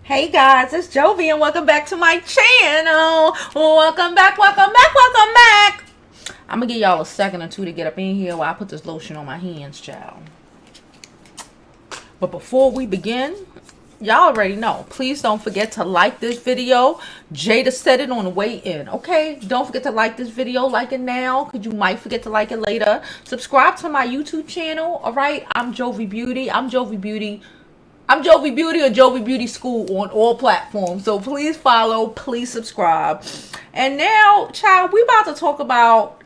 Hey guys, it's Jovi and welcome back to my channel. Welcome back, welcome back, welcome back. I'm gonna give y'all a second or two to get up in here while I put this lotion on my hands, child. But before we begin, y'all already know, please don't forget to like this video. Jada said it on the way in, okay? Don't forget to like this video, like it now, because you might forget to like it later. Subscribe to my YouTube channel, all right? I'm Jovi Beauty. I'm Jovi Beauty or Jovi Beauty School on all platforms. So please follow, please subscribe. And now, child, we about to talk about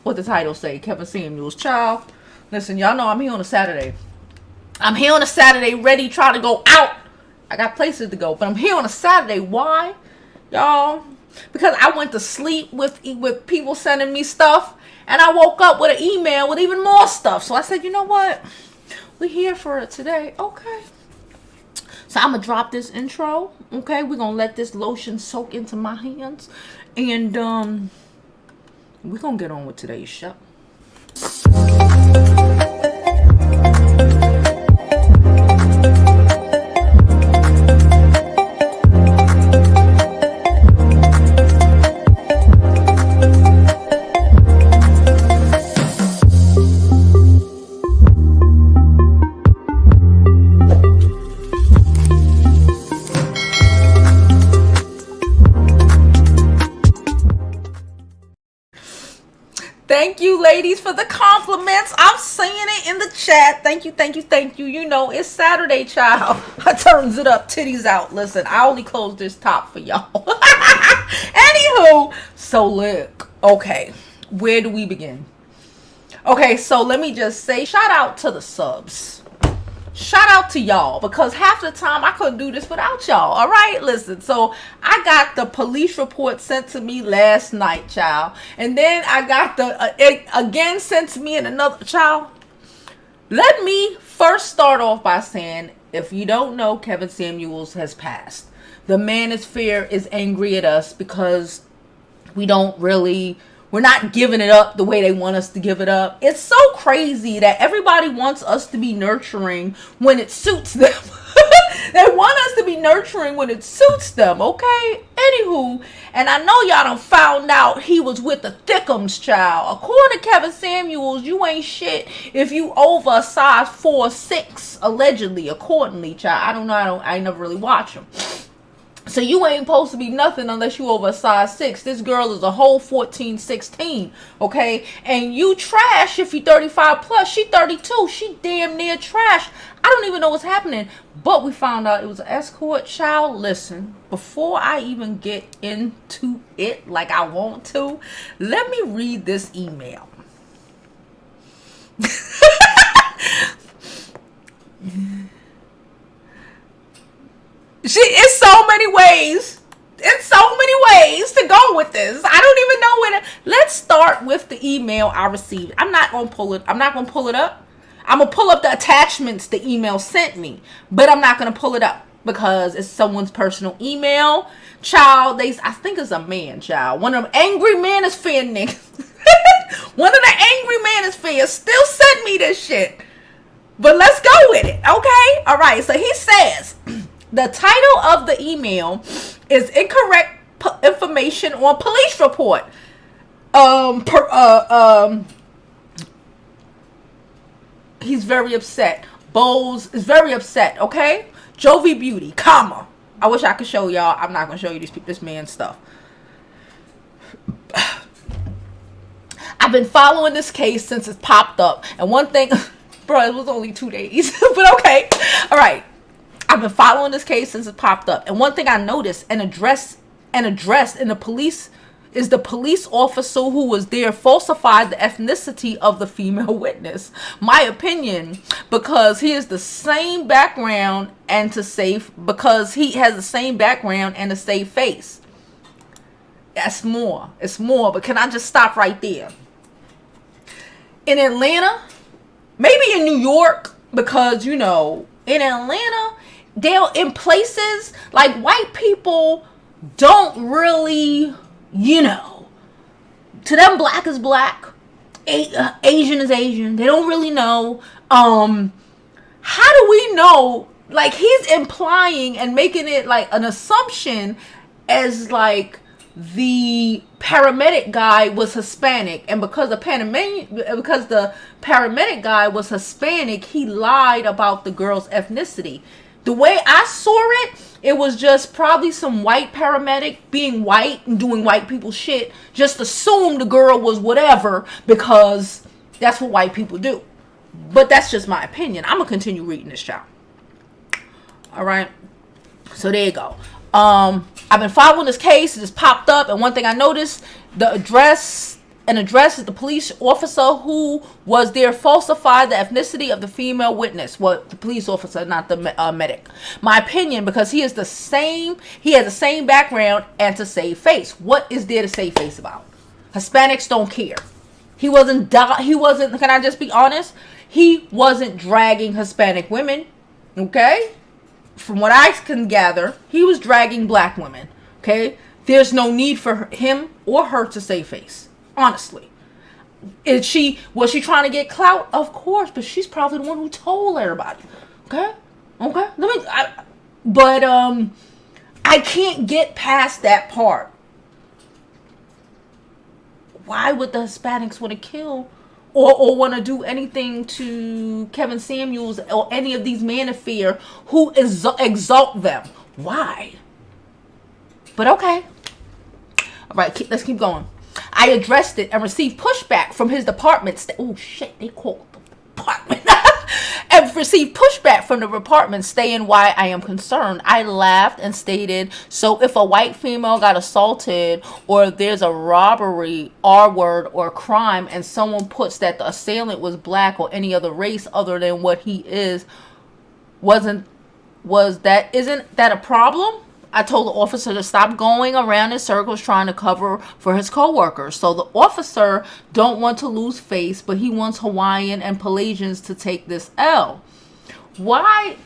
what the title say, Kevin Samuels. Child, listen, y'all know I'm here on a Saturday. I'm here on a Saturday ready, trying to go out. I got places to go, but I'm here on a Saturday. Why, y'all? Because I went to sleep with people sending me stuff, and I woke up with an email with even more stuff. So I said, you know what? We're here for it today. Okay. So I'm going to drop this intro, okay? We're going to let this lotion soak into my hands. And we're going to get on with today's show. Thank you, ladies, for the compliments. I'm seeing it in the chat. Thank you, thank you, thank you. You know, it's Saturday, child. I turns it up, titties out. Listen, I only closed this top for y'all. Anywho, so look, okay, where do we begin? Okay, so let me just say, shout out to the subs. Shout out to y'all, because half the time I couldn't do this without y'all. All right, listen. So I got the police report sent to me last night, child, and then I got the it again sent to me in another, child. Let me first start off by saying, if you don't know, Kevin Samuels has passed. The Manosphere is angry at us because we're not giving it up the way they want us to give it up. It's so crazy that everybody wants us to be nurturing when it suits them. They want us to be nurturing when it suits them, okay? Anywho, and I know y'all done found out he was with the Thickums, child. According to Kevin Samuels, you ain't shit if you over a size 4'6", allegedly, accordingly, child. I don't know. I never really watch him. So you ain't supposed to be nothing unless you over a size 6. This girl is a whole 14, 16, okay? And you trash if you 35 plus. She 32. She damn near trash. I don't even know what's happening. But we found out it was an escort, child. Listen, before I even get into it like I want to, let me read this email. It's so many ways. It's so many ways to go with this. I don't even know when. Let's start with the email I received. I'm not gonna pull it up. I'm gonna pull up the attachments the email sent me, but I'm not gonna pull it up because it's someone's personal email. Child, I think it's a man, child. One of them angry Manosphere niggas. One of the angry Manosphere still sent me this shit. But let's go with it, okay? All right. So he says. The title of the email is incorrect information on police report. He's very upset. Bowles is very upset. Okay, Jovi Beauty, comma. I wish I could show y'all. I'm not gonna show you this man's stuff. I've been following this case since it popped up, and one thing, bro, it was only 2 days, but okay, all right. I've been following this case since it popped up. And one thing I noticed, an address in the police is the police officer who was there falsified the ethnicity of the female witness. My opinion, because he has the same background and because he has the same background and a safe face. That's more. It's more. But can I just stop right there? In Atlanta, maybe in New York, because, you know, in Atlanta, in places like white people don't really, you know, to them black is black, Asian is Asian. They don't really know. How do we know like he's implying and making it like an assumption as like the paramedic guy was Hispanic, and because the paramedic guy was Hispanic, he lied about the girl's ethnicity. The way I saw it, it was just probably some white paramedic being white and doing white people shit, just assumed the girl was whatever because that's what white people do. But that's just my opinion. I'm gonna continue reading this, child. All right, so there you go. I've been following this case. It just popped up, and one thing I noticed, the address is the police officer who was there falsified the ethnicity of the female witness. Well, the police officer, not the medic. My opinion, because he has the same background and to save face. What is there to save face about? Hispanics don't care. He wasn't, can I just be honest? He wasn't dragging Hispanic women, okay? From what I can gather, he was dragging black women, okay? There's no need for him or her to save face, honestly. Was she trying to get clout? Of course, but she's probably the one who told everybody, okay? I can't get past that part. Why would the Hispanics want to kill or want to do anything to Kevin Samuels or any of these Manosphere who exalt them? Why? But okay. All right, let's keep going. I addressed it and received pushback from his department. Oh shit, they called the department. And received pushback from the department stating why I am concerned. I laughed and stated, so if a white female got assaulted or if there's a robbery, R-word, or crime and someone puts that the assailant was black or any other race other than what he is, isn't that a problem? I told the officer to stop going around in circles trying to cover for his coworkers. So the officer don't want to lose face, but he wants Hawaiian and Pelagians to take this L. Why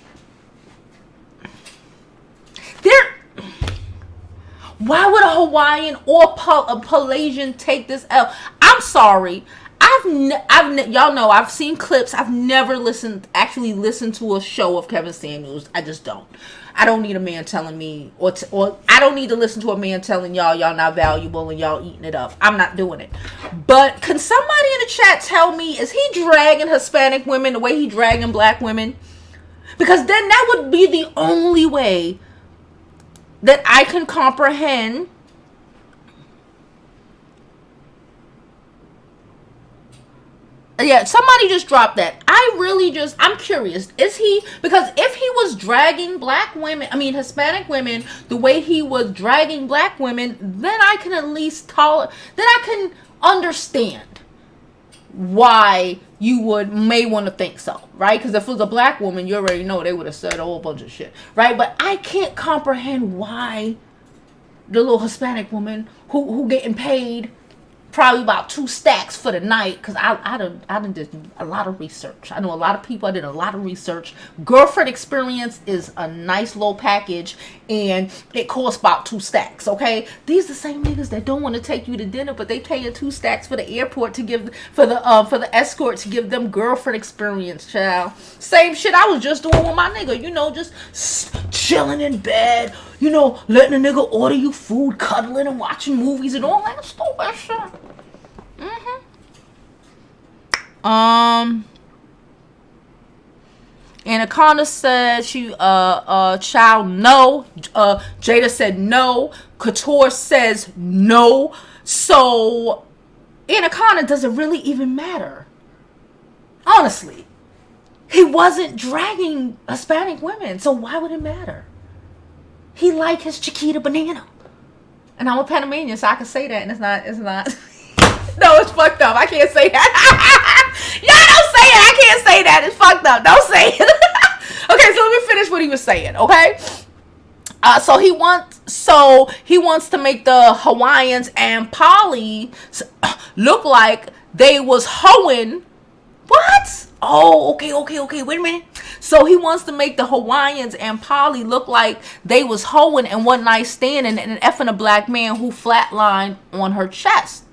would a Hawaiian or a Pelagian take this L? I'm sorry. Y'all know I've seen clips. I've never actually listened to a show of Kevin Samuels. I just don't. I don't need a man telling me, or I don't need to listen to a man telling y'all not valuable and y'all eating it up. I'm not doing it. But can somebody in the chat tell me, is he dragging Hispanic women the way he dragging black women? Because then that would be the only way that I can comprehend Yeah, somebody just dropped that. I'm curious. Is he, because if he was dragging Hispanic women the way he was dragging black women, then I can at least then I can understand why you may want to think so, right? Because if it was a black woman, you already know they would have said a whole bunch of shit, right? But I can't comprehend why the little Hispanic woman who getting paid probably about 2 stacks for the night, because I done did a lot of research. I know a lot of people. I did a lot of research. Girlfriend experience is a nice little package, and it costs about 2 stacks. Okay, these the same niggas that don't want to take you to dinner, but they pay you 2 stacks for the airport to give for the escort to give them girlfriend experience. Child, same shit I was just doing with my nigga. Just chilling in bed. Letting a nigga order you food, cuddling and watching movies and all that stupid shit. Anaconda said child, no. Jada said no. Couture says no. So Anaconda, does it really even matter? Honestly, he wasn't dragging Hispanic women, so why would it matter? He liked his Chiquita banana. And I'm a Panamanian, so I can say that, and it's not. No, it's fucked up. I can't say that. Y'all don't say it. I can't say that. It's fucked up. Don't say it. Okay, so let me finish what he was saying, okay? So he wants to make the Hawaiians and Polly look like they was hoeing. What? Oh, okay. Wait a minute. So he wants to make the Hawaiians and Polly look like they was hoeing and one night standing and effing a black man who flatlined on her chest.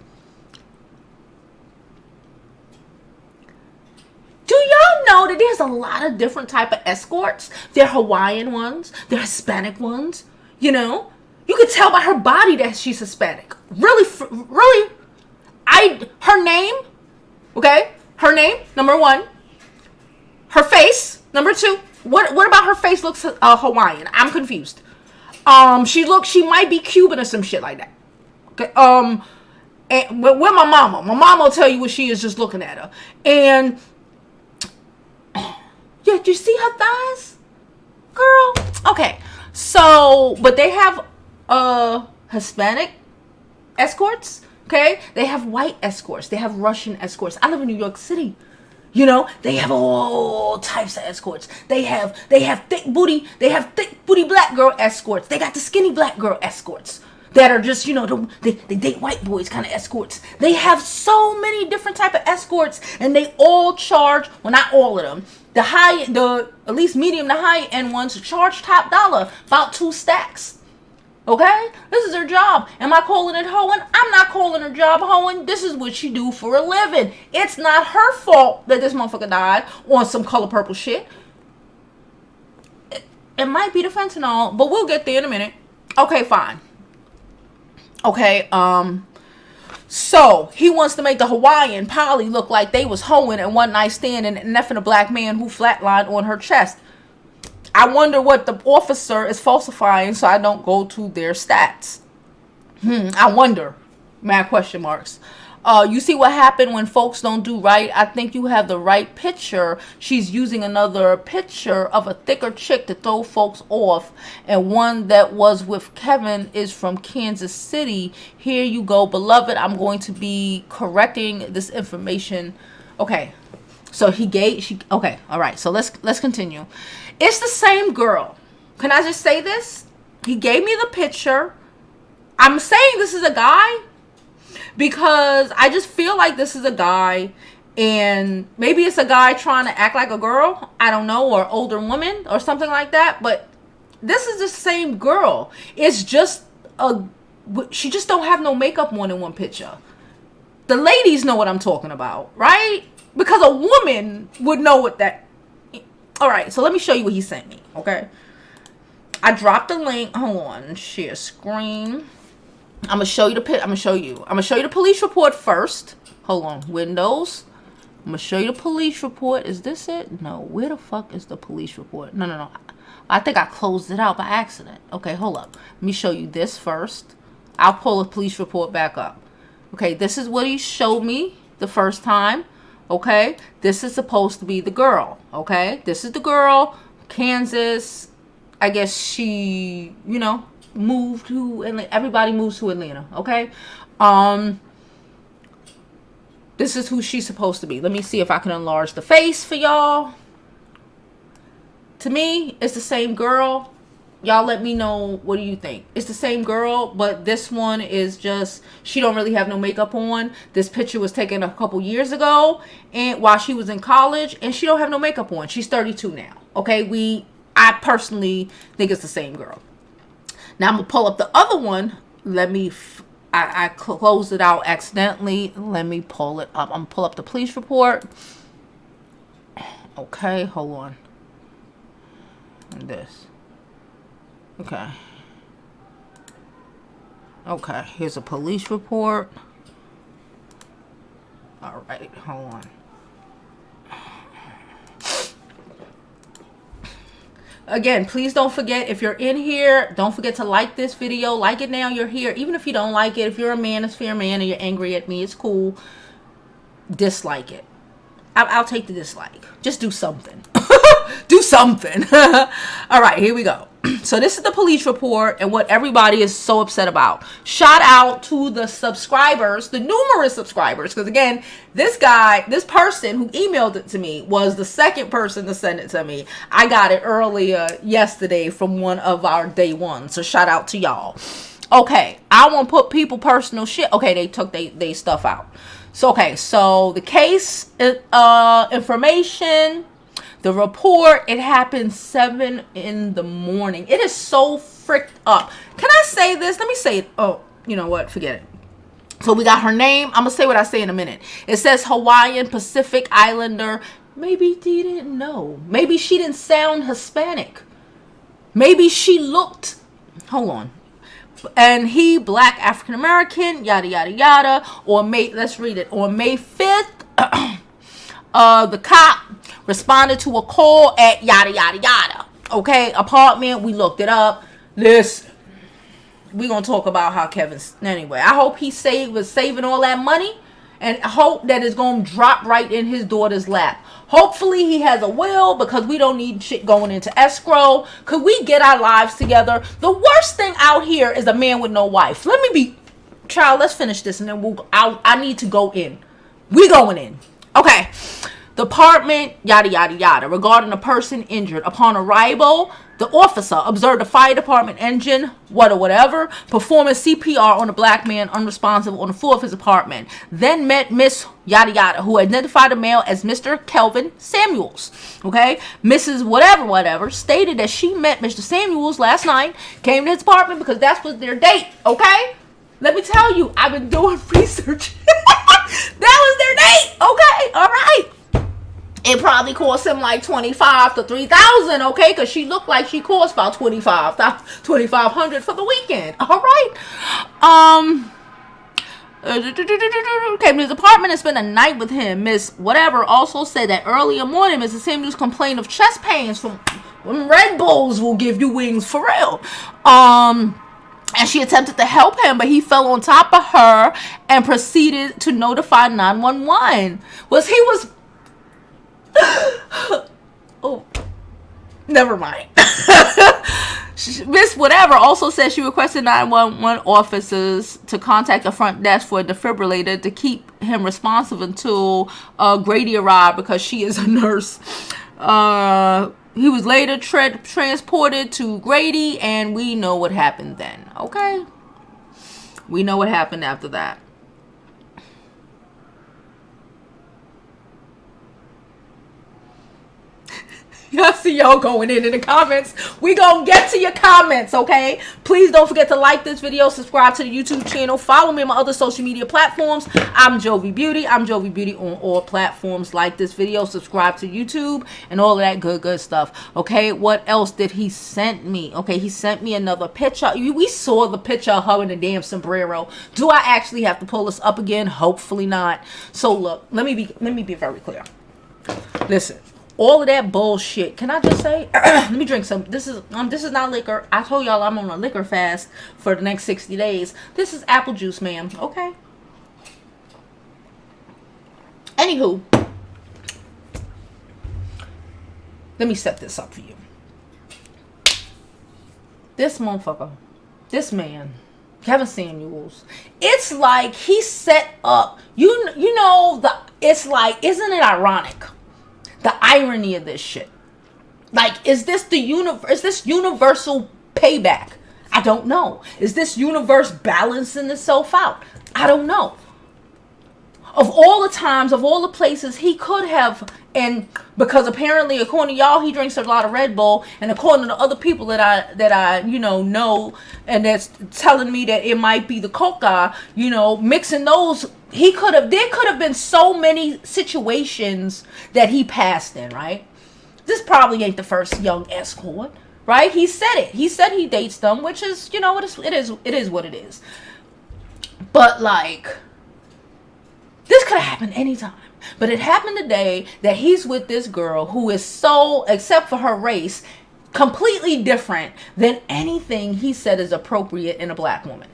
Do y'all know that there's a lot of different type of escorts? There are Hawaiian ones, there are Hispanic ones. You know, you can tell by her body that she's Hispanic. Really, really. Her name, okay? Her name, number one. Her face, number two. What about her face looks Hawaiian? I'm confused. She might be Cuban or some shit like that. Okay. And with my mama will tell you what she is just looking at her. And yeah, do you see her thighs, girl? Okay. So, but they have Hispanic escorts. Okay, they have white escorts. They have Russian escorts. I live in New York City. You know, they have all types of escorts. They have thick booty. They have thick booty black girl escorts. They got the skinny black girl escorts that are just, you know, they date white boys kind of escorts. They have so many different type of escorts, and they all charge. Well, not all of them. The at least medium to high end ones charge top dollar, about 2 stacks. Okay? This is her job. Am I calling it hoeing? I'm not calling her job hoeing. This is what she do for a living. It's not her fault that this motherfucker died on some color purple shit. It might be the fentanyl, but we'll get there in a minute. Okay, fine. Okay, so he wants to make the Hawaiian Polly look like they was hoeing and one night stand and neffing a black man who flatlined on her chest. I wonder what the officer is falsifying so I don't go to their stats. I wonder. Mad question marks. You see what happened when folks don't do right? I think you have the right picture. She's using another picture of a thicker chick to throw folks off. And one that was with Kevin is from Kansas City. Here you go, beloved. I'm going to be correcting this information. Okay. So okay, all right. So let's continue. It's the same girl. Can I just say this? He gave me the picture. I'm saying this is a guy because I just feel like this is a guy, and maybe it's a guy trying to act like a girl. I don't know, or older woman or something like that. But this is the same girl. It's just she just don't have no makeup on in one picture. The ladies know what I'm talking about, right? Because a woman would know what that. All right, so let me show you what he sent me. Okay, I dropped the link. Hold on, share screen. I'm gonna show you the police report first. Hold on, Windows. I'm gonna show you the police report. Is this it? No. Where the fuck is the police report? No. I think I closed it out by accident. Okay, hold up. Let me show you this first. I'll pull the police report back up. Okay, this is what he showed me the first time. Okay, this is supposed to be the girl. Okay, this is the girl, Kansas. I guess she, you know, moved to Atlanta. Everybody moves to Atlanta. Okay, this is who she's supposed to be. Let me see if I can enlarge the face for y'all. To me, it's the same girl. Y'all let me know, what do you think? It's the same girl, but this one is just, she don't really have no makeup on. This picture was taken a couple years ago, and while she was in college, and she don't have no makeup on. She's 32 now. Okay, I personally think it's the same girl. Now I'm gonna pull up the other one. I closed it out accidentally. Let me pull it up. I'm gonna pull up the police report. Okay, hold on. And this. Okay, here's a police report. All right, hold on. Again, please don't forget, if you're in here, don't forget to like this video. Like it now, you're here. Even if you don't like it, if you're a Manosphere man and you're angry at me, it's cool. Dislike it. I'll take the dislike. Just do something. Do something. All right, here we go. So this is the police report and what everybody is so upset about. Shout out to the subscribers, the numerous subscribers, because again, this person who emailed it to me was the second person to send it to me. I got it earlier yesterday from one of our day ones. So shout out to y'all. Okay, I won't put people personal shit. Okay, they took they stuff out. So okay, so the case information. The report, it happened 7 in the morning. It is so fricked up. Can I say this? Let me say it. Oh, you know what? Forget it. So we got her name. I'm going to say what I say in a minute. It says Hawaiian Pacific Islander Maybe he didn't know. Maybe she didn't sound Hispanic. Maybe she looked, hold on, and he black African American, yada yada yada. Or let's read it. On May 5th, the cop responded to a call at yada yada yada. Okay, apartment. We looked it up. Listen, we gonna talk about how Kevin's anyway. I hope he was saving all that money, and I hope that it's gonna drop right in his daughter's lap. Hopefully he has a will, because we don't need shit going into escrow. Could we get our lives together? The worst thing out here is a man with no wife. Child, let's finish this and then I need to go in. We going in. Okay. Department, yada, yada, yada. Regarding a person injured. Upon arrival, the officer observed the fire department engine, whatever, performing CPR on a black man unresponsive on the floor of his apartment. Then met Miss Yada Yada, who identified the male as Mr. Kelvin Samuels. Okay? Mrs. Whatever, stated that she met Mr. Samuels last night, came to his apartment because that was their date. Okay? Let me tell you, I've been doing research. That was their date. Okay? All right. It probably cost him like $25 to $3,000, okay? Because she looked like she cost about $2,500 for the weekend. All right. Came to his apartment and spent a night with him. Miss Whatever also said that early in the morning, Mrs. Samuels complained of chest pains from Red Bulls will give you wings for real. And she attempted to help him, but he fell on top of her and proceeded to notify 911. He was oh, never mind. Miss Whatever also said she requested 911 officers to contact the front desk for a defibrillator to keep him responsive until Grady arrived, because she is a nurse. He was later transported to Grady, and we know what happened then. Okay? We know what happened after that. Y'all see y'all going in the comments. We gonna get to your comments, okay? Please don't forget to like this video, subscribe to the YouTube channel, follow me on my other social media platforms. I'm Jovi Beauty. I'm Jovi Beauty on all platforms. Like this video, subscribe to YouTube, and all of that good stuff, okay? What else did he send me? Okay, he sent me another picture. We saw the picture of her in the damn sombrero. Do I actually have to pull this up again? Hopefully not. So look, let me be very clear. Listen. All of that bullshit. Can I just say? Let me drink some. This is not liquor. I told y'all I'm on a liquor fast for the next 60 days. This is apple juice, ma'am. Okay. Anywho, let me set this up for you. This motherfucker, this man, Kevin Samuels. It's like he set up. You know it's like, isn't it ironic? The irony of this shit. Like, is this universal payback? I don't know. Is this universe balancing itself out? I don't know. Of all the times, of all the places he could have, and because apparently, according to y'all, he drinks a lot of Red Bull, and according to other people that I know, and that's telling me that it might be the coca, mixing those. There could have been so many situations that he passed in, right? This probably ain't the first young escort, right? He said it. He said he dates them, which is, it is what it is. But like, this could have happened anytime. But it happened today that he's with this girl who is so, except for her race, completely different than anything he said is appropriate in a black woman.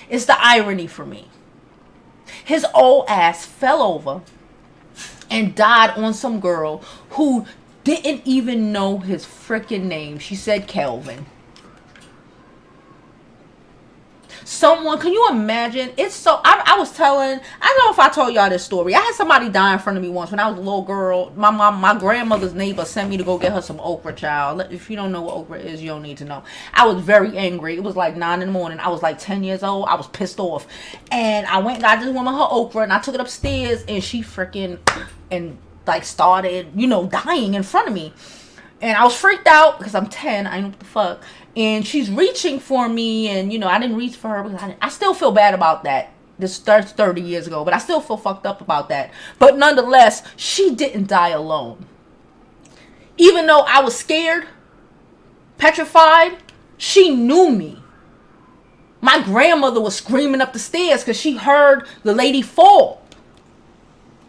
It's the irony for me. His old ass fell over and died on some girl who didn't even know his freaking name. She said Kelvin. Someone, can you imagine? It's so, I don't know if I told y'all this story. I had somebody die in front of me once when I was a little girl. My grandmother's neighbor sent me to go get her some okra, child. If you don't know what okra is, you don't need to know. I was very angry. It was like 9 in the morning. I was like 10 years old. I was pissed off. And I went and got this woman her okra, and I took it upstairs, and she freaking, and like started, dying in front of me. And I was freaked out because I'm 10. I know what the fuck. And she's reaching for me, and I didn't reach for her because I still feel bad about that. This starts 30 years ago, but I still feel fucked up about that. But nonetheless, she didn't die alone. Even though I was scared, petrified, she knew me. My grandmother was screaming up the stairs because she heard the lady fall.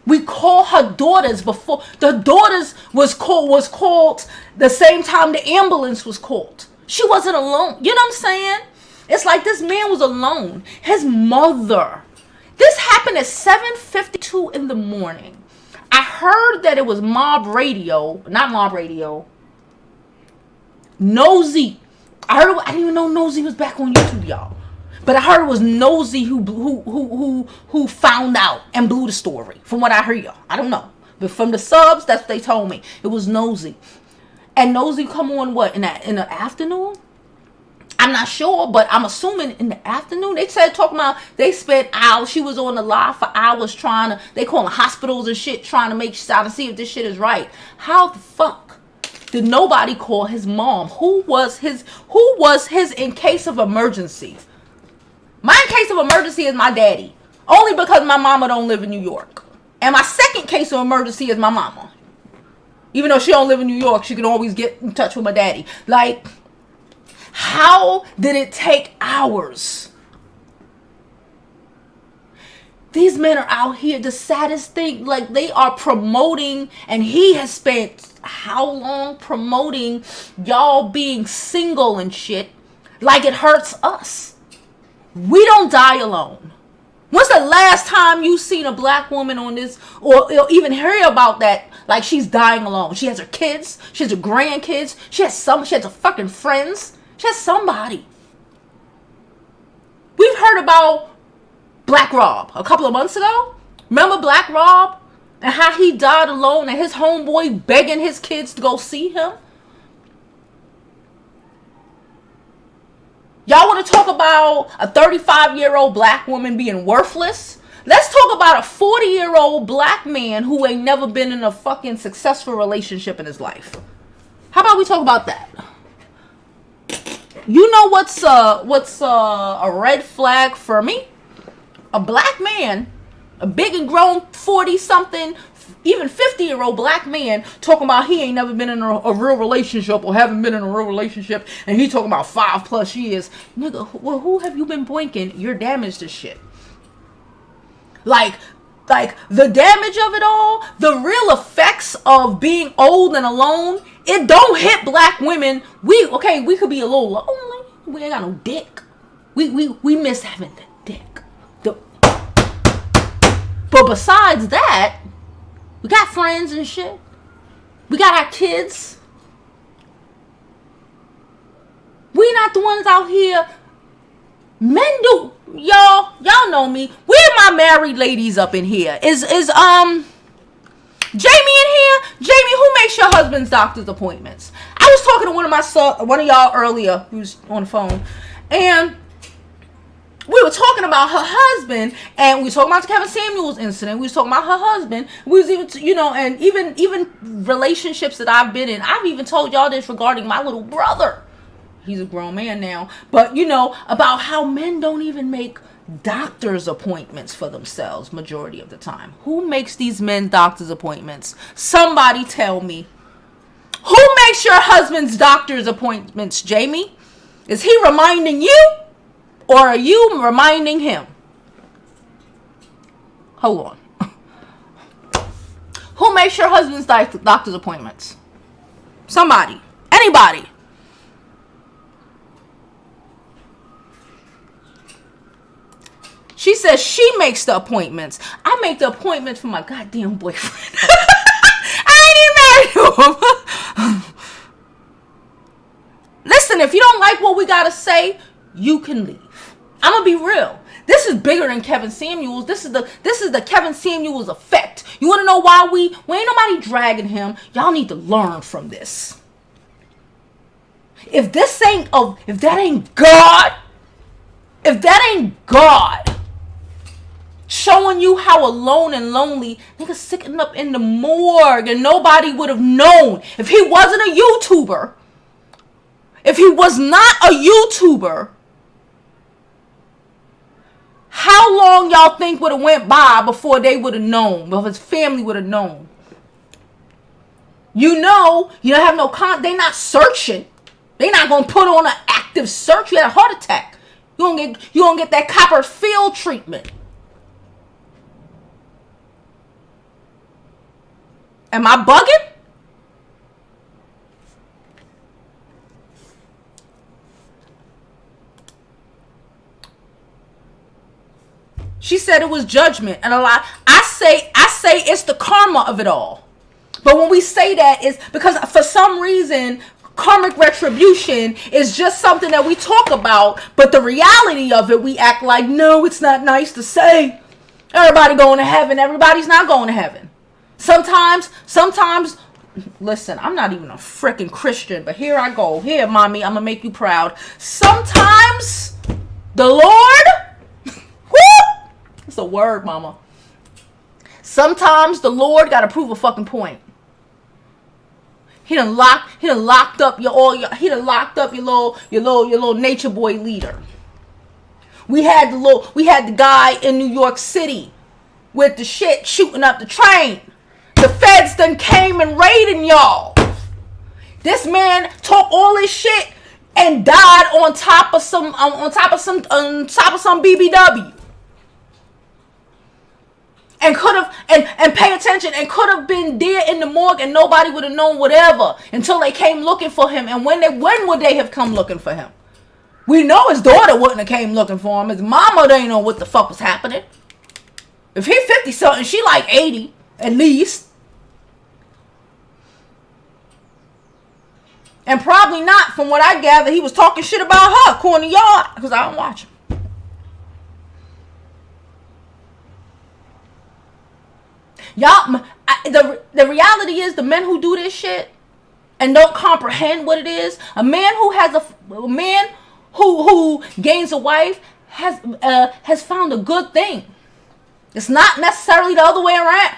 We call her daughters before. The daughters was called the same time the ambulance was called. She wasn't alone. You know what I'm saying? It's like this man was alone. His mother. This happened at 7:52 in the morning. I heard that it was Mob Radio. Not Mob Radio. Nosy. I didn't even know Nosy was back on YouTube, y'all. But I heard it was Nosy who found out and blew the story. From what I heard, y'all. I don't know. But from the subs, that's what they told me. It was Nosy. And Nosy come on what? In the afternoon? I'm not sure, but I'm assuming in the afternoon. They said they spent hours. She was on the live for hours they calling hospitals and shit, trying to see if this shit is right. How the fuck did nobody call his mom? Who was his in case of emergency? My in case of emergency is my daddy. Only because my mama don't live in New York. And my second case of emergency is my mama. Even though she don't live in New York, she can always get in touch with my daddy. Like, how did it take hours? These men are out here. The saddest thing, like, they are promoting, and he has spent how long promoting y'all being single and shit, like it hurts us. We don't die alone. When's the last time you seen a black woman on this, or even hear about that, like she's dying alone? She has her kids, she has her grandkids, she has her fucking friends. She has somebody. We've heard about Black Rob a couple of months ago. Remember Black Rob? And how he died alone and his homeboy begging his kids to go see him? Y'all want to talk about a 35-year-old black woman being worthless? Let's talk about a 40-year-old black man who ain't never been in a fucking successful relationship in his life. How about we talk about that? You know what's a red flag for me? A black man, a big and grown 40-something, even 50-year-old black man talking about he ain't never been in a real relationship or haven't been in a real relationship, and he talking about 5+ years. Nigga, well, who have you been boinking? You're damaged as shit. Like the damage of it all, the real effects of being old and alone, it don't hit black women. We could be a little lonely. We ain't got no dick. We miss having the dick. But besides that, we got friends and shit. We got our kids. We not the ones out here. Men do. Y'all know me. Where my married ladies up in here? Is Jamie in here? Jamie, who makes your husband's doctor's appointments? I was talking to one of y'all earlier who's on the phone, and we were talking about her husband, and we were talking about the Kevin Samuels incident. We was talking about her husband. We was even, and even relationships that I've been in. I've even told y'all this regarding my little brother. He's a grown man now. But, about how men don't even make doctor's appointments for themselves majority of the time. Who makes these men doctor's appointments? Somebody tell me. Who makes your husband's doctor's appointments, Jamie? Is he reminding you? Or are you reminding him? Hold on. Who makes your husband's doctor's appointments? Somebody. Anybody. She says she makes the appointments. I make the appointments for my goddamn boyfriend. I ain't even married to him. Listen, if you don't like what we gotta say, you can leave. I'm gonna be real. This is bigger than Kevin Samuels. This is the Kevin Samuels effect. You wanna know why we ain't nobody dragging him? Y'all need to learn from this. If that ain't God showing you how alone and lonely niggas sitting up in the morgue and nobody would have known if he wasn't a YouTuber. If he was not a YouTuber, how long y'all think would have went by before they would have known, before his family would have known? You know, you don't have no they not searching. They not gonna put on an active search. You had a heart attack. You gonna get that Copperfield treatment. Am I bugging? She said it was judgment, and a lot. I say it's the karma of it all. But when we say that, it's because for some reason karmic retribution is just something that we talk about, but the reality of it, we act like, no, it's not nice to say. Everybody going to heaven. Everybody's not going to heaven. Sometimes, listen, I'm not even a freaking Christian, but here I go. Here, mommy, I'm going to make you proud. Sometimes the Lord, whoo, it's a word, mama. Sometimes the Lord got to prove a fucking point. He done locked up your little nature boy leader. We had the guy in New York City with the shit shooting up the train. The feds done came and raiding y'all. This man talked all this shit and died on top of some BBW. And could have and pay attention and could have been there in the morgue and nobody would have known whatever until they came looking for him. And when would they have come looking for him? We know his daughter wouldn't have came looking for him. His mama didn't know what the fuck was happening. If he 50 something, she like 80 at least. And probably not, from what I gather, he was talking shit about her, according to y'all, because I don't watch him. Y'all, the reality is the men who do this shit and don't comprehend what it is, a man who gains a wife has found a good thing. It's not necessarily the other way around.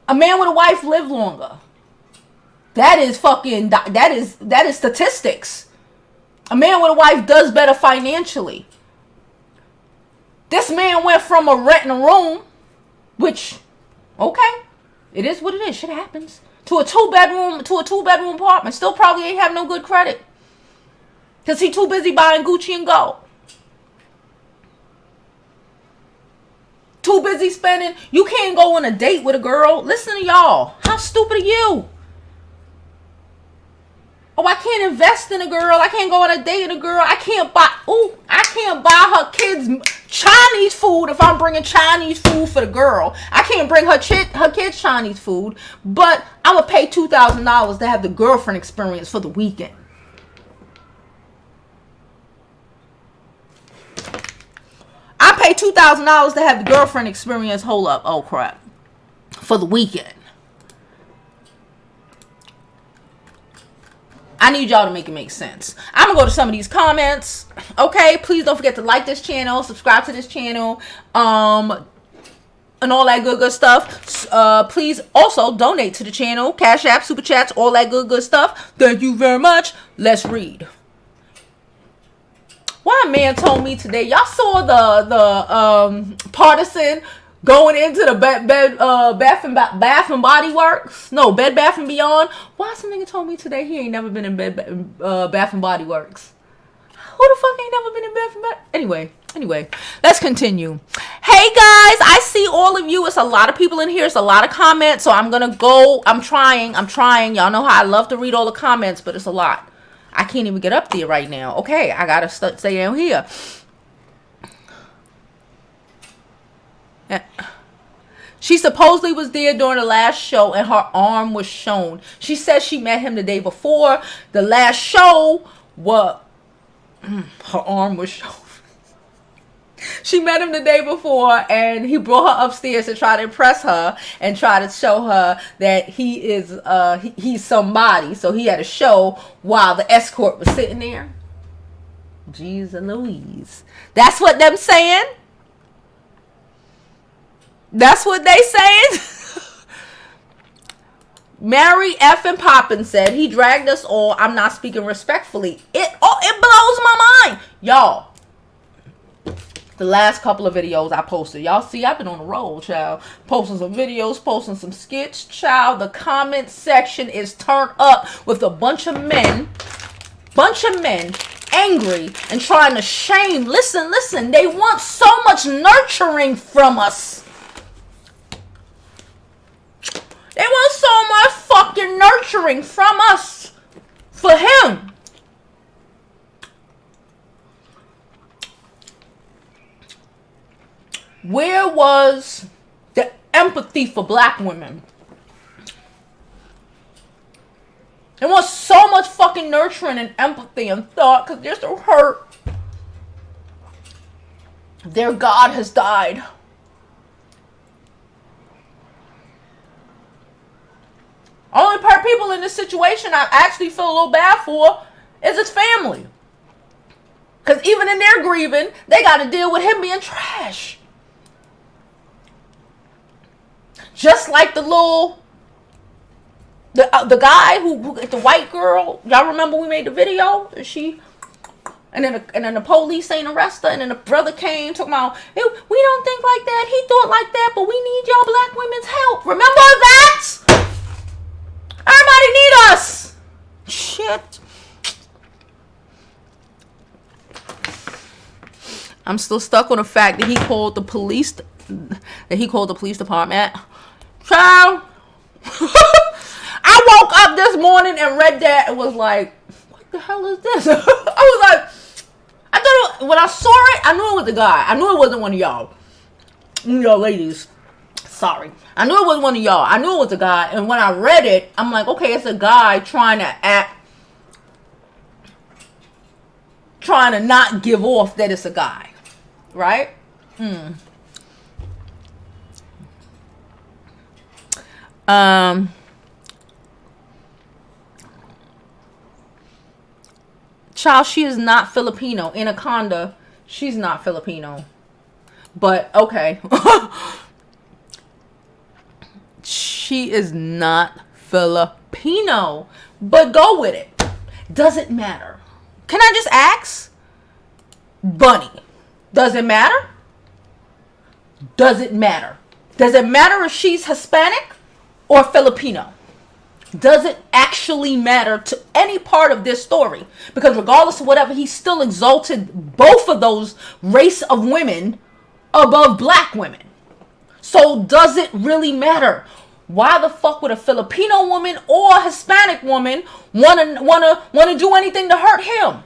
A man with a wife live longer. That is statistics. A man with a wife does better financially. This man went from renting a room, which, okay, it is what it is. Shit happens. To a two bedroom apartment. Still probably ain't have no good credit. Because he too busy buying Gucci and gold. Too busy spending. You can't go on a date with a girl. Listen to y'all. How stupid are you? Oh, I can't invest in a girl. I can't go on a date with a girl. I can't buy her kids Chinese food if I'm bringing Chinese food for the girl. I can't bring her kids Chinese food, but I'm going to pay $2,000 to have the girlfriend experience for the weekend. I pay $2,000 to have the girlfriend experience. Hold up. Oh, crap. For the weekend. I need y'all to make it make sense. I'm going to go to some of these comments. Okay, please don't forget to like this channel, subscribe to this channel, and all that good stuff. Please also donate to the channel, Cash App, Super Chats, all that good stuff. Thank you very much. Let's read. One man told me today, y'all saw the partisan going into the Bath and Body Works? No, Bed Bath and Beyond. Why some nigga told me today he ain't never been in Bath and Body Works? Who the fuck ain't never been in Bath and Body? Anyway, let's continue. Hey guys, I see all of you. It's a lot of people in here. It's a lot of comments. So I'm gonna go. I'm trying. Y'all know how I love to read all the comments, but it's a lot. I can't even get up there right now. Okay, I gotta stay down here. She supposedly was there during the last show and her arm was shown. She said she met him the day before the last show. What? Her arm was shown. She met him the day before and he brought her upstairs to try to impress her and try to show her that he is he's somebody. So he had a show while the escort was sitting there. Jeez and Louise. That's what them saying? That's what they saying? Mary F. and Poppin said, he dragged us all. I'm not speaking respectfully. It blows my mind. Y'all, The last couple of videos I posted. Y'all see, I've been on the roll, child. Posting some videos, posting some skits, child. The comment section is turned up with a bunch of men angry and trying to shame. Listen. They want so much nurturing from us. They want so much fucking nurturing from us for him. Where was the empathy for black women? They want so much fucking nurturing and empathy and thought because they're so hurt. Their God has died. Only people in this situation I actually feel a little bad for is his family. Because even in their grieving, they got to deal with him being trash. Just like the guy who the white girl, y'all remember we made the video? And then the police ain't arrest her, and then the brother came talking about, hey, we don't think like that, he thought like that, but we need y'all black women's help. Remember that? Everybody need us. Shit. I'm still stuck on the fact that he called the police department. Child, I woke up this morning and read that and was like, what the hell is this? I was like, when I saw it, I knew it was a guy. I knew it wasn't one of y'all. Y'all ladies. Sorry. I knew it was one of y'all. I knew it was a guy. And when I read it, I'm like, okay, it's a guy trying to not give off that it's a guy. Right? Child, she is not Filipino. Anaconda, she's not Filipino. But, okay. She is not Filipino. But go with it. Doesn't matter. Can I just ask? Bunny, does it matter? Does it matter? Does it matter if she's Hispanic or Filipino? Does it actually matter to any part of this story? Because regardless of whatever, he still exalted both of those race of women above black women. So does it really matter? Why the fuck would a Filipino woman or a Hispanic woman wanna do anything to hurt him?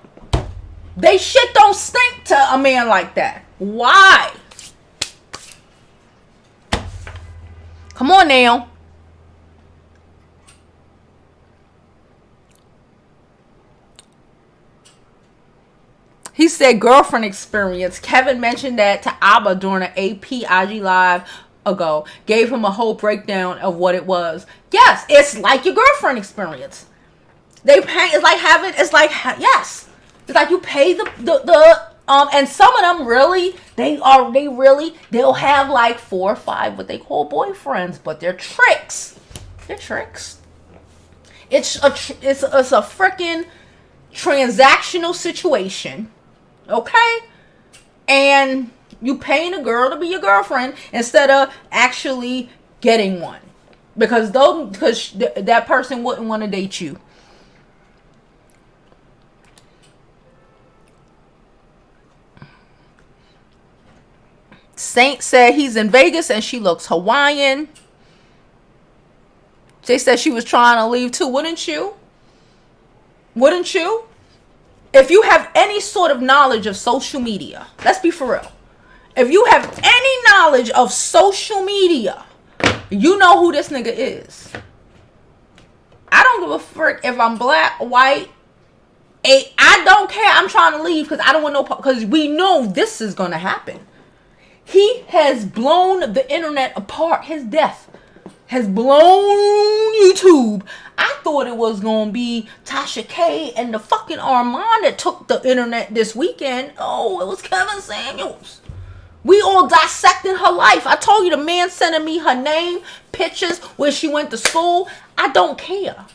They shit don't stink to a man like that. Why? Come on now. He said girlfriend experience. Kevin mentioned that to Abba during an AP IG live ago. Gave him a whole breakdown of what it was. Yes, it's like your girlfriend experience. They pay. It's like you pay and some of them really, they'll have like 4 or 5 what they call boyfriends, but they're tricks. It's a freaking transactional situation. Okay? And you paying a girl to be your girlfriend instead of actually getting one. Because that person wouldn't want to date you. Saint said he's in Vegas and she looks Hawaiian. They said she was trying to leave too. Wouldn't you? Wouldn't you? If you have any sort of knowledge of social media, let's be for real. If you have any knowledge of social media, you know who this nigga is. I don't give a frick if I'm black, white. I don't care. I'm trying to leave because I don't want no, because we know this is going to happen. He has blown the internet apart. His death has blown YouTube. I thought it was going to be Tasha K and the fucking Armand that took the internet this weekend. Oh, it was Kevin Samuels. We all dissected her life. I told you the man sending me her name, pictures, where she went to school. I don't care.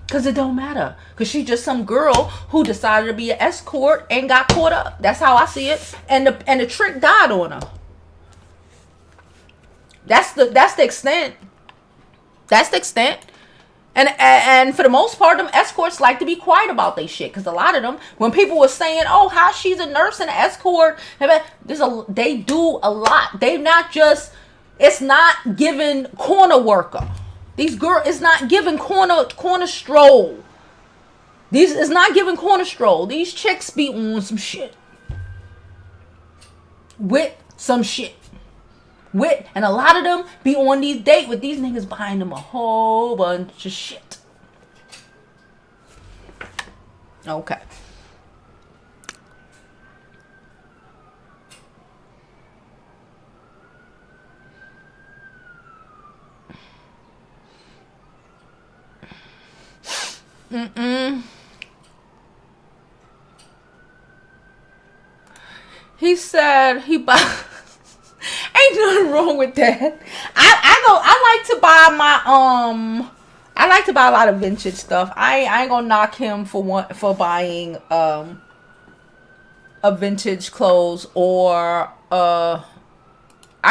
Because it don't matter. Because she's just some girl who decided to be an escort and got caught up. That's how I see it. And the trick died on her. That's the extent. That's the extent. And for the most part, them escorts like to be quiet about their shit. Because a lot of them, when people were saying, oh, how she's a nurse and an escort, they do a lot. They not just, it's not giving corner worker. These girls, it's not giving corner stroll. It's not giving corner stroll. These chicks be on some shit. With some shit. And a lot of them be on these dates with these niggas buying them a whole bunch of shit. Okay. He said he buy. Ain't nothing wrong with that. I like to buy a lot of vintage stuff. I ain't gonna knock him for buying a vintage clothes, or I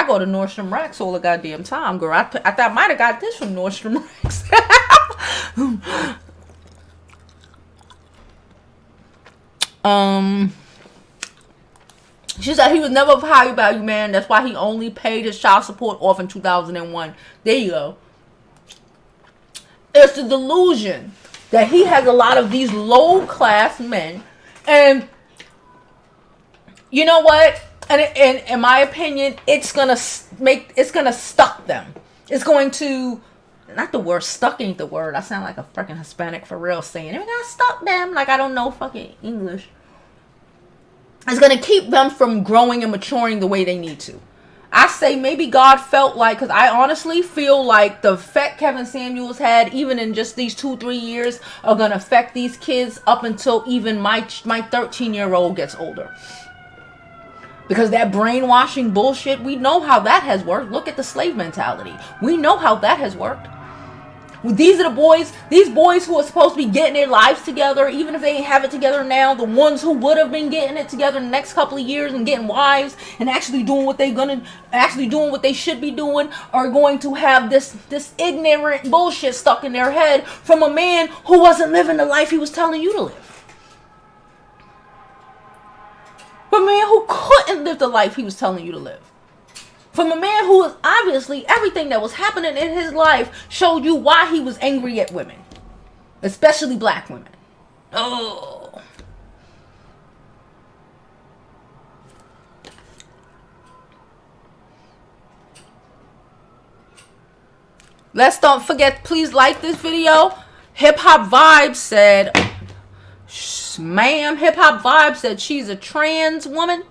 go to Nordstrom Racks all the goddamn time, girl. I thought I might have got this from Nordstrom Racks. She said he was never a high value man. That's why he only paid his child support off in 2001. There you go. It's the delusion that he has a lot of these low class men, and you know what? And in my opinion, it's gonna stuck them. It's going to, not the word stuck ain't the word. I sound like a freaking Hispanic for real saying it. Gonna stuck them like I don't know fucking English. It's going to keep them from growing and maturing the way they need to. I say maybe God felt like, because I honestly feel like the effect Kevin Samuels had, even in just these 2-3 years, are going to affect these kids up until even my 13-year-old gets older. Because that brainwashing bullshit, we know how that has worked. Look at the slave mentality. We know how that has worked. These are these boys who are supposed to be getting their lives together, even if they ain't have it together now, the ones who would have been getting it together in the next couple of years and getting wives and actually doing what they should be doing, are going to have this ignorant bullshit stuck in their head from a man who wasn't living the life he was telling you to live. From a man who couldn't live the life he was telling you to live. From a man who is obviously, everything that was happening in his life showed you why he was angry at women. Especially black women. Oh. Let's don't forget, please like this video. Hip Hop Vibes said, ma'am, Hip Hop Vibes said she's a trans woman.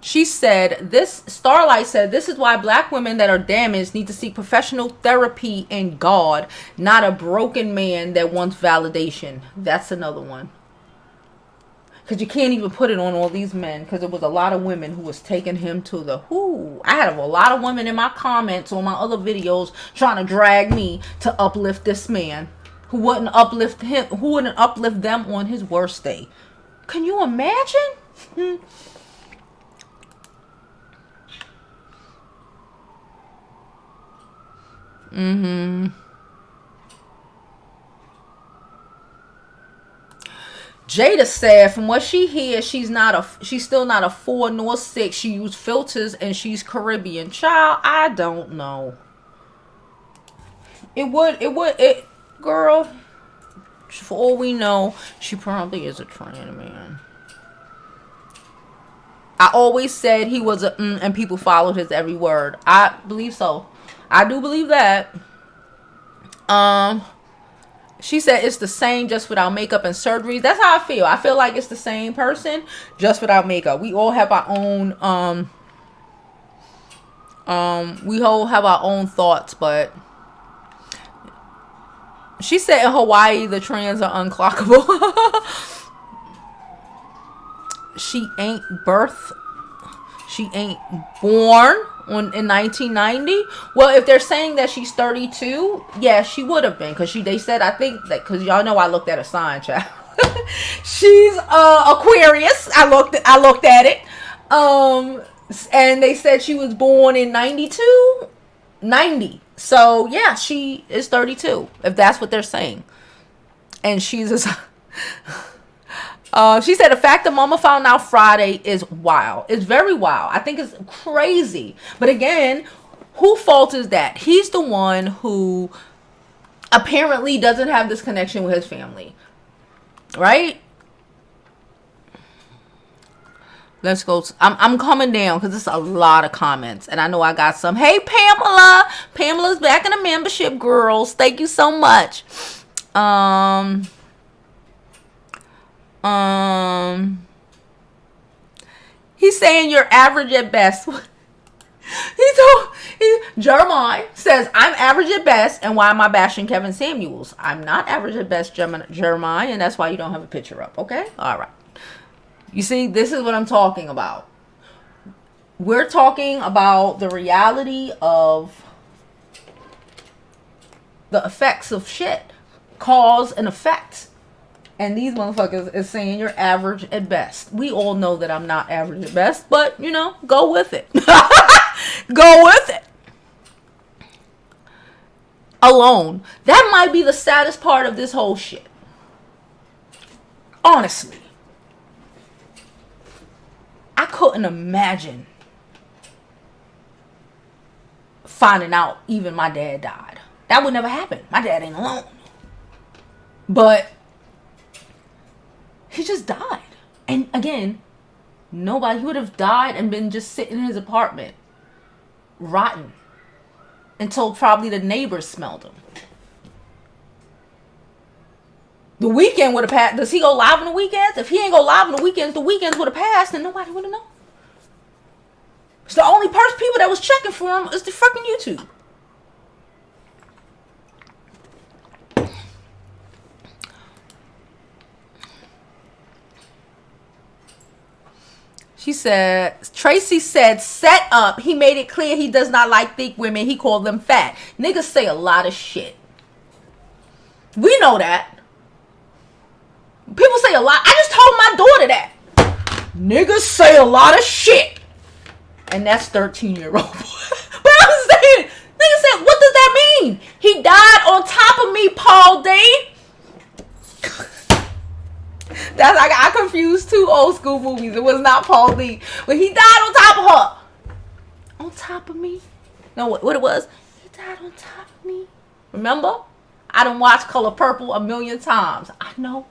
She said, Starlight said, this is why black women that are damaged need to seek professional therapy in God, not a broken man that wants validation. That's another one. Because you can't even put it on all these men, because it was a lot of women who was taking him to the whoo. I had a lot of women in my comments on my other videos trying to drag me to uplift this man who wouldn't uplift him, who wouldn't uplift them on his worst day. Can you imagine? Jada said from what she hears, she's still not a 4 nor 6. She used filters and she's Caribbean. Child, I don't know. Girl, for all we know, she probably is a trans man. I always said he was and people followed his every word. I believe so. I do believe that. She said it's the same, just without makeup and surgeries. That's how I feel. I feel like it's the same person, just without makeup. We all have our own we all have our own thoughts, but she said in Hawaii the trans are unclockable. She ain't birth. She ain't born in 1990. Well, if they're saying that she's 32, yeah, she would have been, because they said, I think that, because y'all know I looked at a sign, child. She's Aquarius. I looked at it. And they said she was born in 92, 90. So yeah, she is 32, if that's what they're saying. And she's a she said the fact that mama found out Friday is wild. It's very wild. I think it's crazy. But again, whose fault is that? He's the one who apparently doesn't have this connection with his family. Right? Let's go. I'm coming down because there's a lot of comments. And I know I got some. Hey, Pamela. Pamela's back in the membership, girls. Thank you so much. He's saying you're average at best. Jeremiah says, I'm average at best, and why am I bashing Kevin Samuels? I'm not average at best, Jeremiah, and that's why you don't have a picture up, okay? All right. You see, this is what I'm talking about. We're talking about the reality of the effects of shit. Cause and effect. And these motherfuckers is saying you're average at best. We all know that I'm not average at best, but, you know, go with it. Go with it. Alone. That might be the saddest part of this whole shit. Honestly. I couldn't imagine finding out even my dad died. That would never happen. My dad ain't alone. But he just died. And again, nobody, he would have died and been just sitting in his apartment, rotten, until probably the neighbors smelled him. The weekend would have passed. Does he go live on the weekends? If he ain't go live on the weekends would have passed, and nobody would have known. It's the only people that was checking for him is the fucking YouTube. She said, Tracy said, set up. He made it clear he does not like thick women. He called them fat. Niggas say a lot of shit. We know that. People say a lot. I just told my daughter that. Niggas say a lot of shit. And that's 13-year-old. But I'm saying, niggas said, what does that mean? He died on top of me, Paul D. That's like, I confused two old school movies. It was not Paul D. But he died on top of her. On top of me? No, what it was? He died on top of me. Remember? I done watched Color Purple a million times. I know.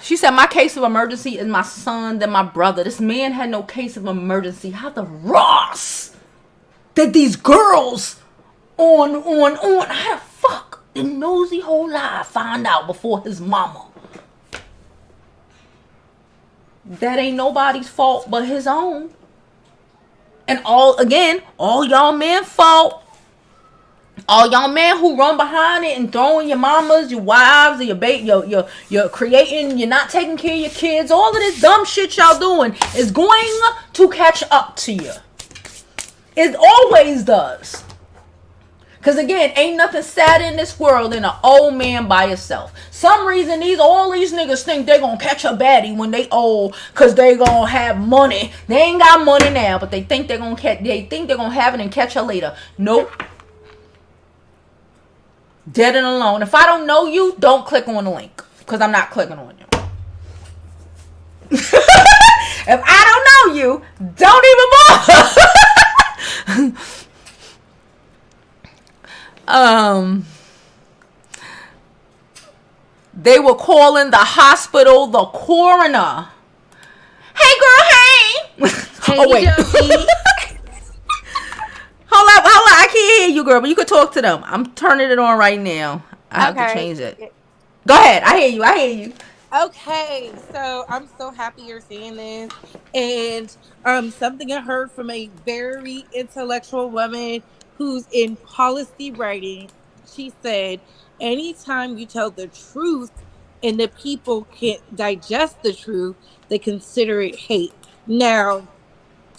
She said, my case of emergency is my son, then my brother. This man had no case of emergency. How the Ross that these girls on how the fuck the nosy whole lie find out before his mama? That ain't nobody's fault but his own. And all y'all men fault. All y'all men who run behind it and throwing your mamas, your wives, or you're creating, you're not taking care of your kids. All of this dumb shit y'all doing is going to catch up to you. It always does. Because again, ain't nothing sad in this world than an old man by himself. Some reason all these niggas think they're going to catch a baddie when they old because they going to have money. They ain't got money now, but they think they're going to have it and catch her later. Nope. Dead and alone. If I don't know you, don't click on the link. Because I'm not clicking on you. If I don't know you, don't even bother. They were calling the hospital the coroner. Hey girl, hey. Hey, oh wait. Jovi. Hold up. I can't hear you, girl, but you could talk to them. I'm turning it on right now. I have to change it. Go ahead. I hear you. Okay, so I'm so happy you're seeing this. And something I heard from a very intellectual woman who's in policy writing. She said, anytime you tell the truth and the people can't digest the truth, they consider it hate. Now,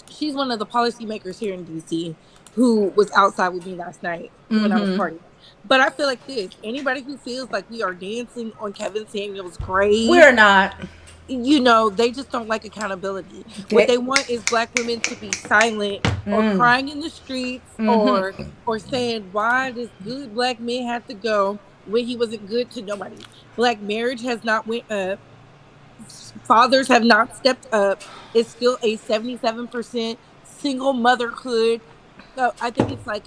she's one of the policymakers here in DC who was outside with me last night when I was partying. But I feel like this, anybody who feels like we are dancing on Kevin Samuel's grave, We're not. you know, they just don't like accountability. What they want is black women to be silent or crying in the streets or saying, why does good black men have to go when he wasn't good to nobody? Black marriage has not went up. Fathers have not stepped up. It's still a 77% single motherhood. I think it's like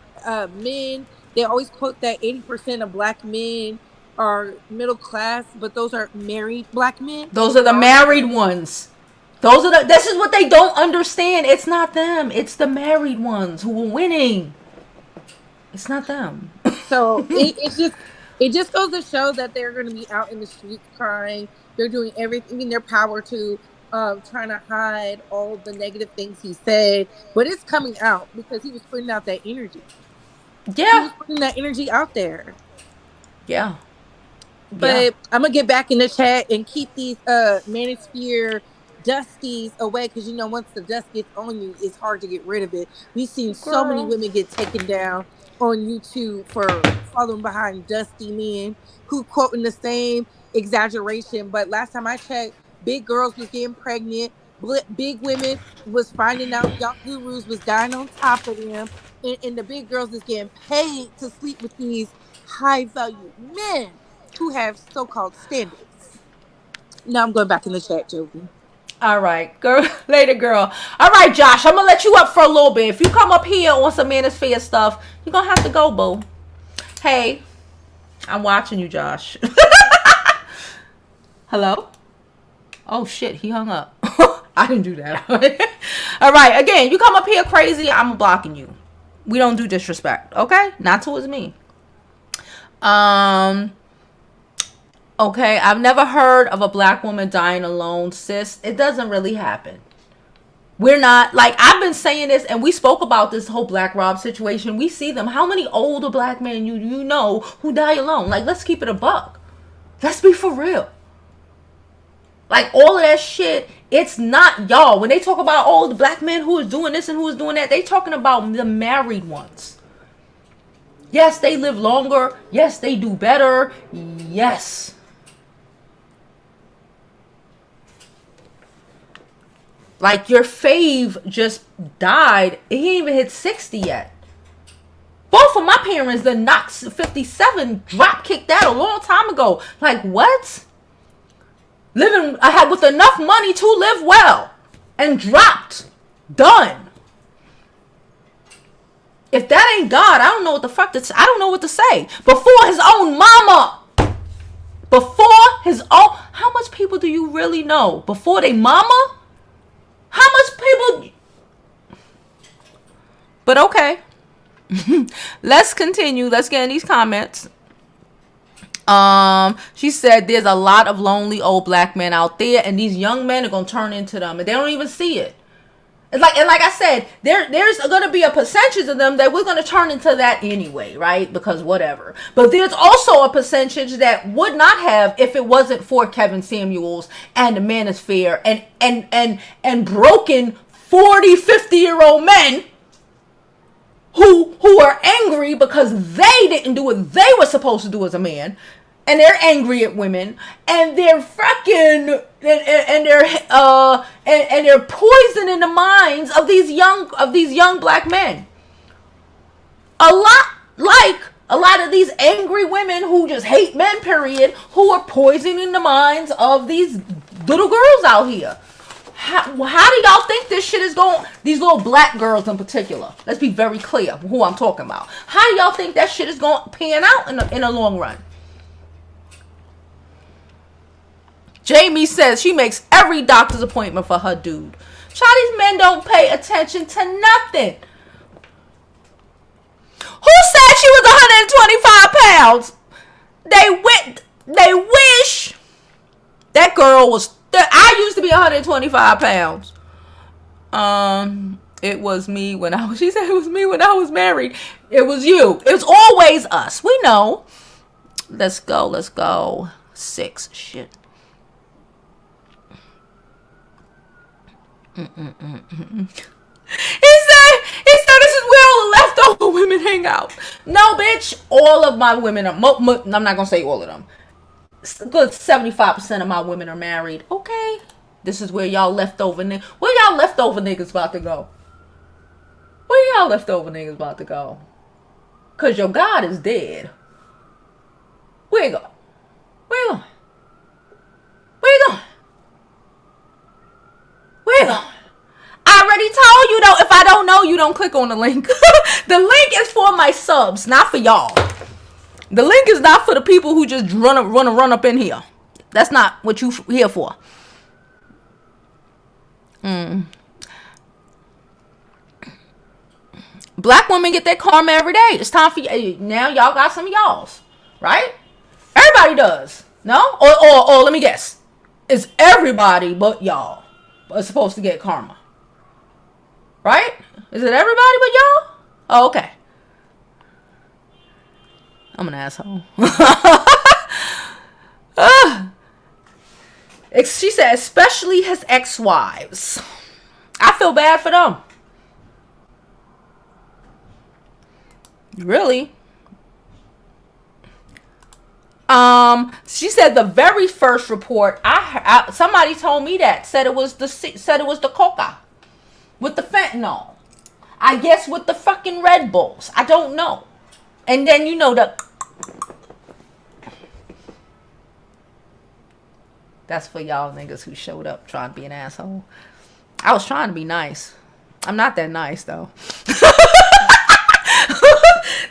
men, they always quote that 80% of black men are middle class, but those are married black men. Those are the married ones. This is what they don't understand. It's not them. It's the married ones who are winning. It's not them. So it just goes to show that they're going to be out in the streets crying. They're doing everything in their power to trying to hide all the negative things he said, but it's coming out because he was putting out that energy. Yeah, he was putting that energy out there. Yeah. But I'm gonna get back in the chat and keep these Manosphere dusties away, because you know once the dust gets on you, it's hard to get rid of it. We've seen so many women get taken down on YouTube for following behind dusty men who quoting the same exaggeration. But last time I checked, big girls was getting pregnant. Big women was finding out young gurus was dying on top of them, and the big girls is getting paid to sleep with these high value men who have so-called standards. Now I'm going back in the chat, Jovi. All right, girl. Later, girl. All right, Josh, I'm gonna let you up for a little bit. If you come up here on some Manosphere stuff, you're gonna have to go, boo. Hey, I'm watching you, Josh. Hello? Oh shit, he hung up. I didn't do that. All right, again, you come up here crazy, I'm blocking you. We don't do disrespect, okay? Not towards me. Okay, I've never heard of a black woman dying alone, sis. It doesn't really happen. We're not, like, I've been saying this, and we spoke about this whole Black Rob situation. We see them. How many older black men you know who die alone? Like, let's keep it a buck. Let's be for real. Like, all of that shit, it's not y'all. When they talk about, oh, the black men who is doing this and who is doing that, they talking about the married ones. Yes, they live longer. Yes, they do better. Yes. Like, your fave just died. He ain't even hit 60 yet. Both of my parents, the Knox 57, drop kicked that a long time ago. Like, what? Living with enough money to live well. And dropped. Done. If that ain't God, I don't know what the fuck to, I don't know what to say. Before his own mama. Before his own, how much people do you really know? Before they mama? How much people? But okay. Let's continue. Let's get in these comments. She said there's a lot of lonely old black men out there, and these young men are gonna turn into them, and they don't even see it. It's like, and like I said, there's gonna be a percentage of them that we're gonna turn into that anyway, right? Because whatever. But there's also a percentage that would not have if it wasn't for Kevin Samuels and the Manosphere and broken 40, 50-year-old men who are angry because they didn't do what they were supposed to do as a man, and they're angry at women, and they're fucking and they're poisoning the minds of these young black men. A lot of these angry women who just hate men, period, who are poisoning the minds of these little girls out here. How do y'all think this shit is going? These little black girls in particular. Let's be very clear who I'm talking about. How do y'all think that shit is going to pan out in the long run? Jamie says she makes every doctor's appointment for her dude. Child, these men don't pay attention to nothing. Who said she was 125 pounds? They wish that girl was. I used to be 125 pounds. It was me when I was, she said it was me when I was married. It was you. It was always us. We know. Let's go. Let's go. 6. Shit. He said this is where all the leftover women hang out. No, bitch. All of my women are, I'm not going to say all of them. A good 75% of my women are married. Okay. This is where y'all leftover niggas, where y'all leftover niggas about to go? Where y'all leftover niggas about to go? Because your God is dead. Where you go? Where you going? Where you going? Where you going? I already told you though, if I don't know, you don't click on the link. The link is for my subs, not for y'all. The link is not for the people who just run up in here. That's not what you here for. Black women get their karma every day. It's time for you. Now y'all got some of y'all's, right? Everybody does. No? Or let me guess. It's everybody but y'all is supposed to get karma. Right? Is it everybody but y'all? Oh, okay. I'm an asshole. She said, especially his ex-wives. I feel bad for them. Really? She said the very first report somebody told me that said it was the coca with the fentanyl. I guess with the fucking Red Bulls. I don't know. And then that's for y'all niggas who showed up trying to be an asshole. I was trying to be nice. I'm not that nice though.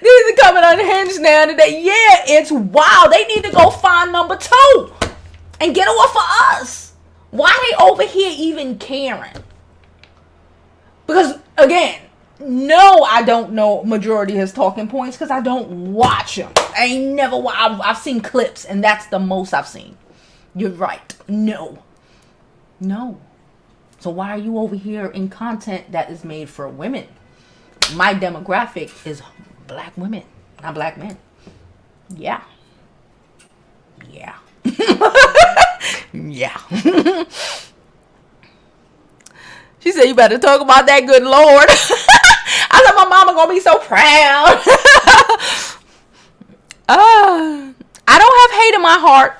These are coming unhinged now today. Yeah, it's wild. They need to go find number 2 and get off of us. Why they over here even caring? Because again, no, I don't know majority of his talking points because I don't watch him. I've seen clips and that's the most I've seen. You're right. No. So why are you over here in content that is made for women? My demographic is black women, not black men. Yeah. Yeah. She said, you better talk about that good Lord. I thought my mama gonna be so proud. I don't have hate in my heart.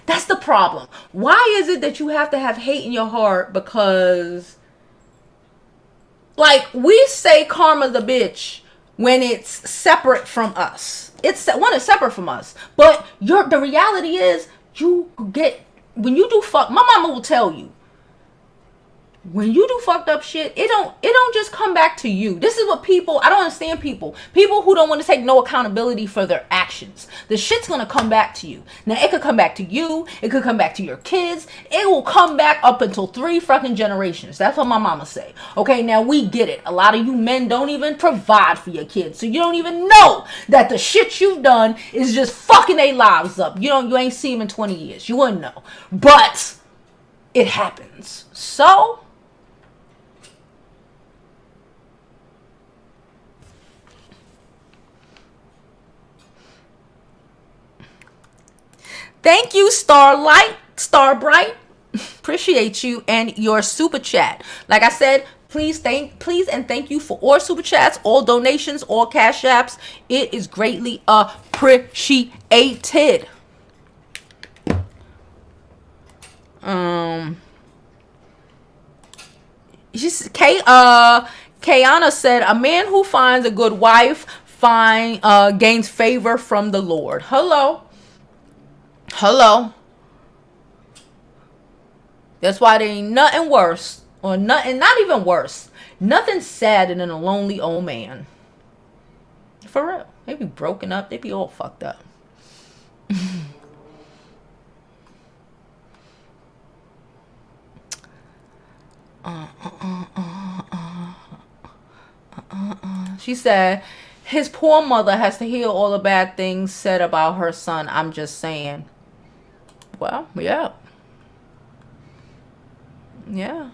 That's the problem. Why is it that you have to have hate in your heart? Because, like, we say karma's a bitch when it's separate from us. It's separate from us. But the reality is, when you do fuck, my mama will tell you, when you do fucked up shit, it don't just come back to you. This is what I don't understand people who don't want to take no accountability for their actions. The shit's gonna come back to you. Now it could come back to you, it could come back to your kids, it will come back up until 3 fucking generations. That's what my mama say. Okay, now we get it. A lot of you men don't even provide for your kids, so you don't even know that the shit you've done is just fucking their lives up. You ain't seen them in 20 years. You wouldn't know. But it happens. So thank you, Starbright. Appreciate you and your super chat. Like I said, please and thank you for all super chats, all donations, all cash apps. It is greatly appreciated. Kayana said, a man who finds a good wife gains favor from the Lord. Hello. That's why there ain't nothing worse, or nothing, not even worse, nothing sadder than a lonely old man. For real. They be broken up. They be all fucked up. She said, his poor mother has to hear all the bad things said about her son. I'm just saying. Well, yeah. Yeah.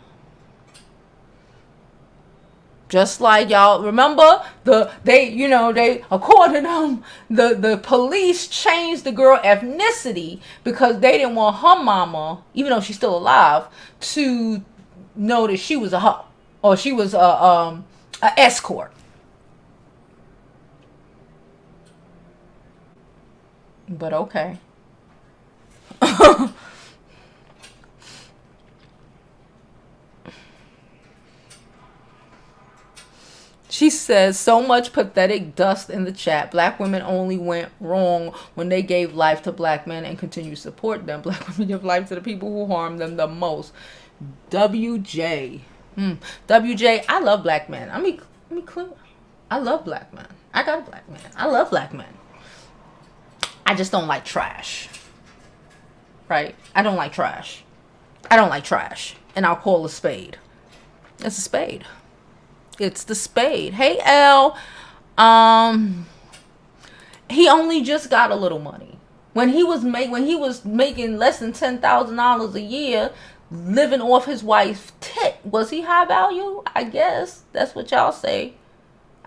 Just like y'all remember they according to them, the police changed the girl ethnicity because they didn't want her mama, even though she's still alive, to know that she was a hoe or she was a escort. But okay. She says, so much pathetic dust in the chat. Black women only went wrong when they gave life to black men and continue to support them. Black women give life to the people who harm them the most. WJ. WJ, I love black men. I mean, I love black men. I got a black man. I love black men. I just don't like trash. Right? I don't like trash. I don't like trash. And I'll call a spade. It's a spade. It's the spade. Hey, L. He only just got a little money. When he was making less than $10,000 a year, living off his wife's tit, was he high value? I guess that's what y'all say.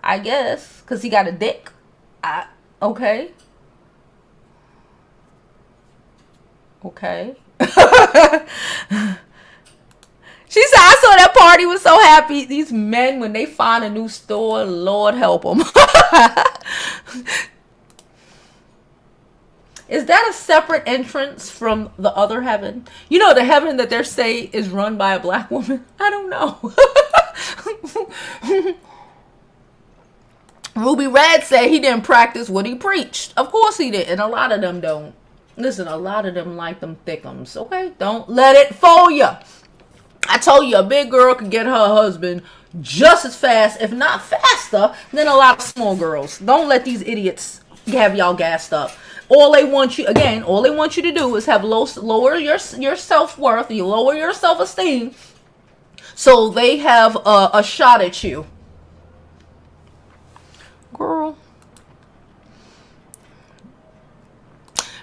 I guess because he got a dick. Okay. Okay. She said, I saw that party, was so happy. These men, when they find a new store, Lord help them. Is that a separate entrance from the other heaven? You know, the heaven that they say is run by a black woman? I don't know. Ruby Red said he didn't practice what he preached. Of course he did. And a lot of them don't. Listen, a lot of them like them thickums. Okay? Don't let it fool you. I told you a big girl could get her husband just as fast, if not faster, than a lot of small girls. Don't let these idiots have y'all gassed up. All they want you to do is have lower your self-worth, you lower your self-esteem, so they have a shot at you. Girl.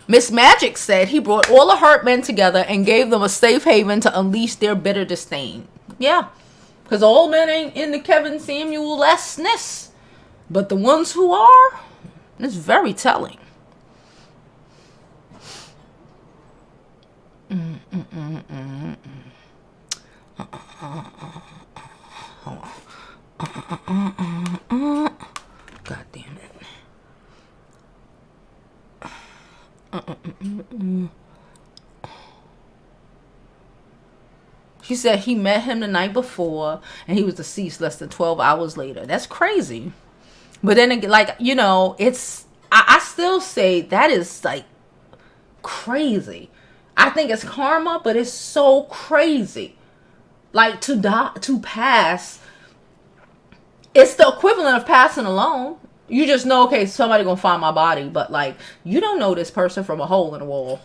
Miss Magic said he brought all the hurt men together and gave them a safe haven to unleash their bitter disdain. Yeah, because all men ain't in the Kevin Samuel-esseness, but the ones who are, it's very telling. God damn it. She said he met him the night before and he was deceased less than 12 hours later. That's crazy. But then again, like, you know, it's I still say that is like crazy. I think it's karma, but it's so crazy. Like to pass, it's the equivalent of passing alone. You just know, okay, somebody gonna find my body, but like you don't know this person from a hole in the wall.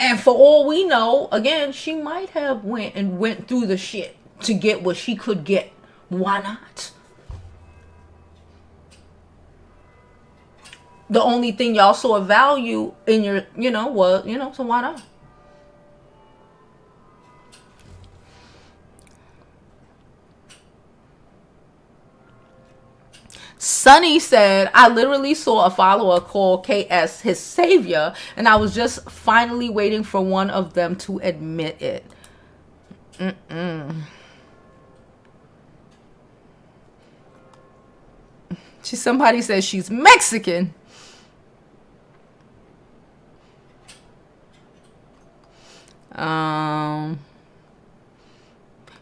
And for all we know, again, she might have went through the shit to get what she could get. Why not? The only thing y'all saw a value in your, so why not? Sunny said, I literally saw a follower call KS his savior, and I was just finally waiting for one of them to admit it. Somebody says she's Mexican.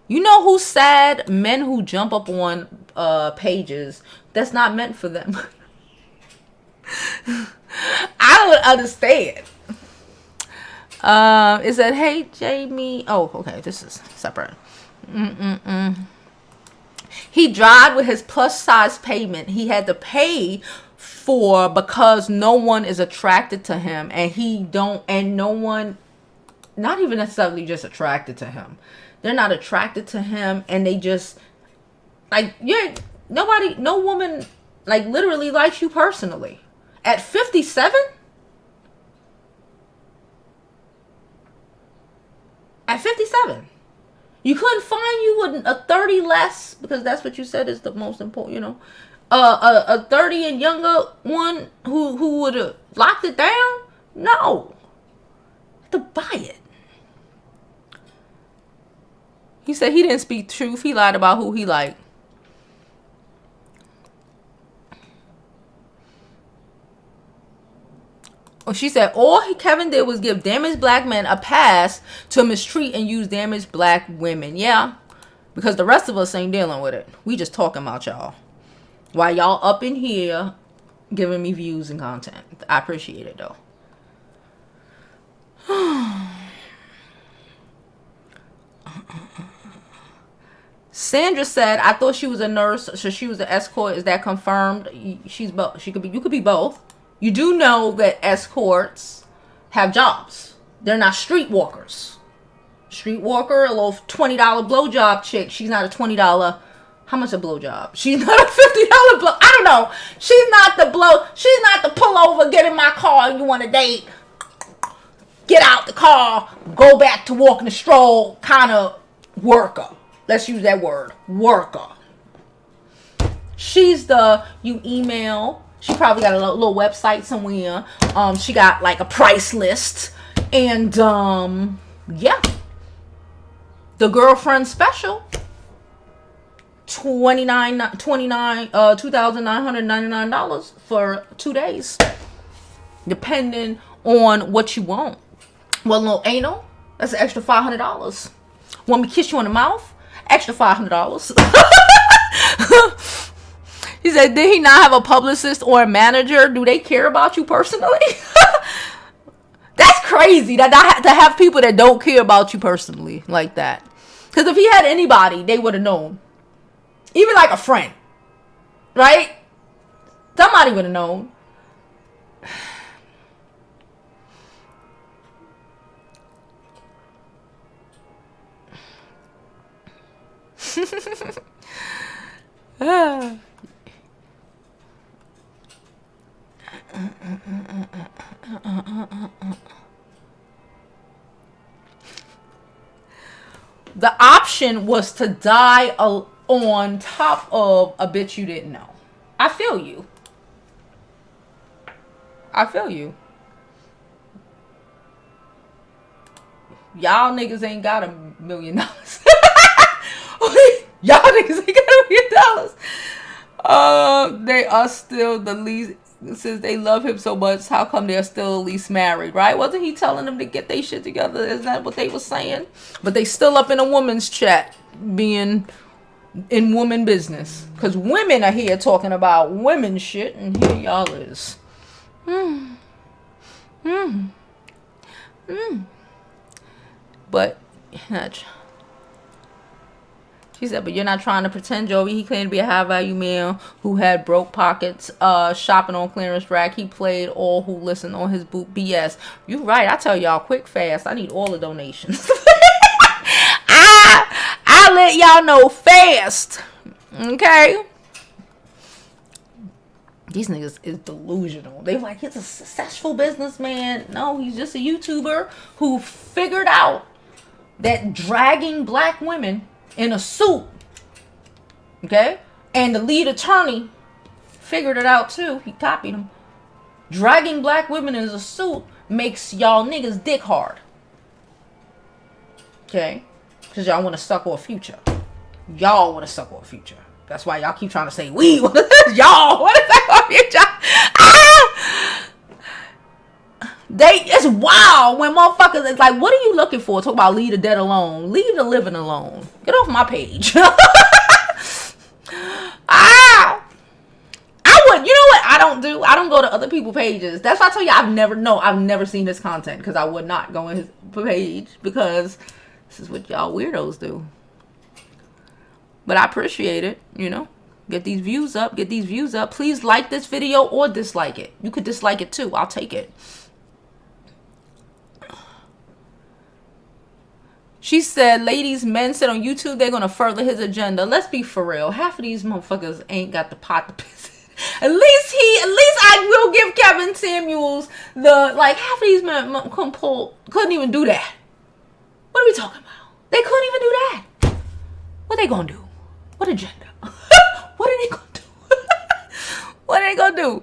You know who's sad? Men who jump up on pages that's not meant for them. I don't understand. It said, hey, Jamie. Oh, okay. This is separate. He died with his plus size payment. He had to pay for because no one is attracted to him, and no one, not even necessarily just attracted to him. They're not attracted to him, and they just like no woman like literally likes you personally. At 57? At 57. You couldn't find you a 30 less, because that's what you said is the most important, you know. A 30 and younger one who would have locked it down? No. You have to buy it. He said he didn't speak truth. He lied about who he liked. She said all Kevin did was give damaged black men a pass to mistreat and use damaged black women. Yeah, because the rest of us ain't dealing with it. We just talking about y'all. While y'all up in here giving me views and content. I appreciate it though. Sandra said, I thought she was a nurse, so she was an escort. Is that confirmed? She's both. You could be both. You do know that escorts have jobs. They're not streetwalkers. Streetwalker, a little $20 blowjob chick. She's not a $20. How much a blowjob? She's not a $50 blow. I don't know. She's not the pull over, get in my car, and you want to date. Get out the car, go back to walking the stroll kind of worker. Let's use that word. Worker. She's you email. She probably got a little website somewhere. She got like a price list. And, yeah. The girlfriend special. $2,999 for 2 days. Depending on what you want. Well, little anal. That's an extra $500. Want me to kiss you on the mouth? Extra $500. He said, did he not have a publicist or a manager? Do they care about you personally? That's crazy to have people that don't care about you personally like that. Because if he had anybody, they would have known. Even like a friend. Right? Somebody would have known. The option was to die on top of a bitch you didn't know. I feel you. Y'all niggas ain't got $1 million. Y'all niggas ain't got $1 million. They are still the least, since they love him so much, how come they're still at least married, right? Wasn't he telling them to get their shit together? Isn't that what they were saying? But they still up in a woman's chat, being in woman business. Because women are here talking about women shit, and here y'all is. But, she said, but you're not trying to pretend, Jovi. He claimed to be a high-value man who had broke pockets, shopping on clearance rack. He played all who listened on his boot BS. You right. I tell y'all quick, fast. I need all the donations. I let y'all know fast. Okay? These niggas is delusional. They like, he's a successful businessman. No, he's just a YouTuber who figured out that dragging black women in a suit, okay, and the lead attorney figured it out too. He copied him. Dragging black women in a suit makes y'all niggas dick hard, okay, because y'all want to suck or future. Y'all want to suck or future. That's why y'all keep trying to say we want to. Y'all want to suck or future. It's wild when motherfuckers is like, what are you looking for? Talk about leave the dead alone. Leave the living alone. Get off my page. I would, you know what I don't do? I don't go to other people's pages. That's why I tell you I've never seen this content, because I would not go on his page, because this is what y'all weirdos do. But I appreciate it, you know. Get these views up. Please like this video or dislike it. You could dislike it too. I'll take it. She said, ladies, men said on YouTube they're going to further his agenda. Let's be for real. Half of these motherfuckers ain't got the pot to piss in. At least I will give Kevin Samuels half of these men couldn't even do that. What are we talking about? They couldn't even do that. What they gonna do? What agenda? What are they gonna do? What are they gonna do?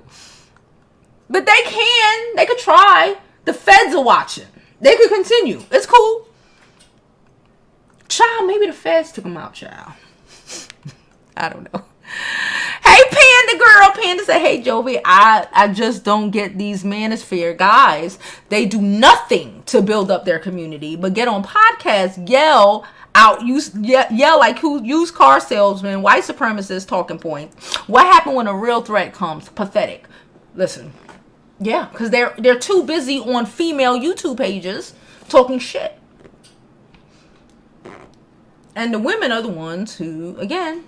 But they could try. The feds are watching. They could continue. It's cool. Child, maybe the feds took them out, child. I don't know. Hey, Panda girl. Panda said, hey, Jovi, I just don't get these Manosphere guys. They do nothing to build up their community, but get on podcasts, yell like who used car salesman, white supremacist talking points. What happened when a real threat comes? Pathetic. Listen, yeah, because they're too busy on female YouTube pages talking shit. And the women are the ones who, again,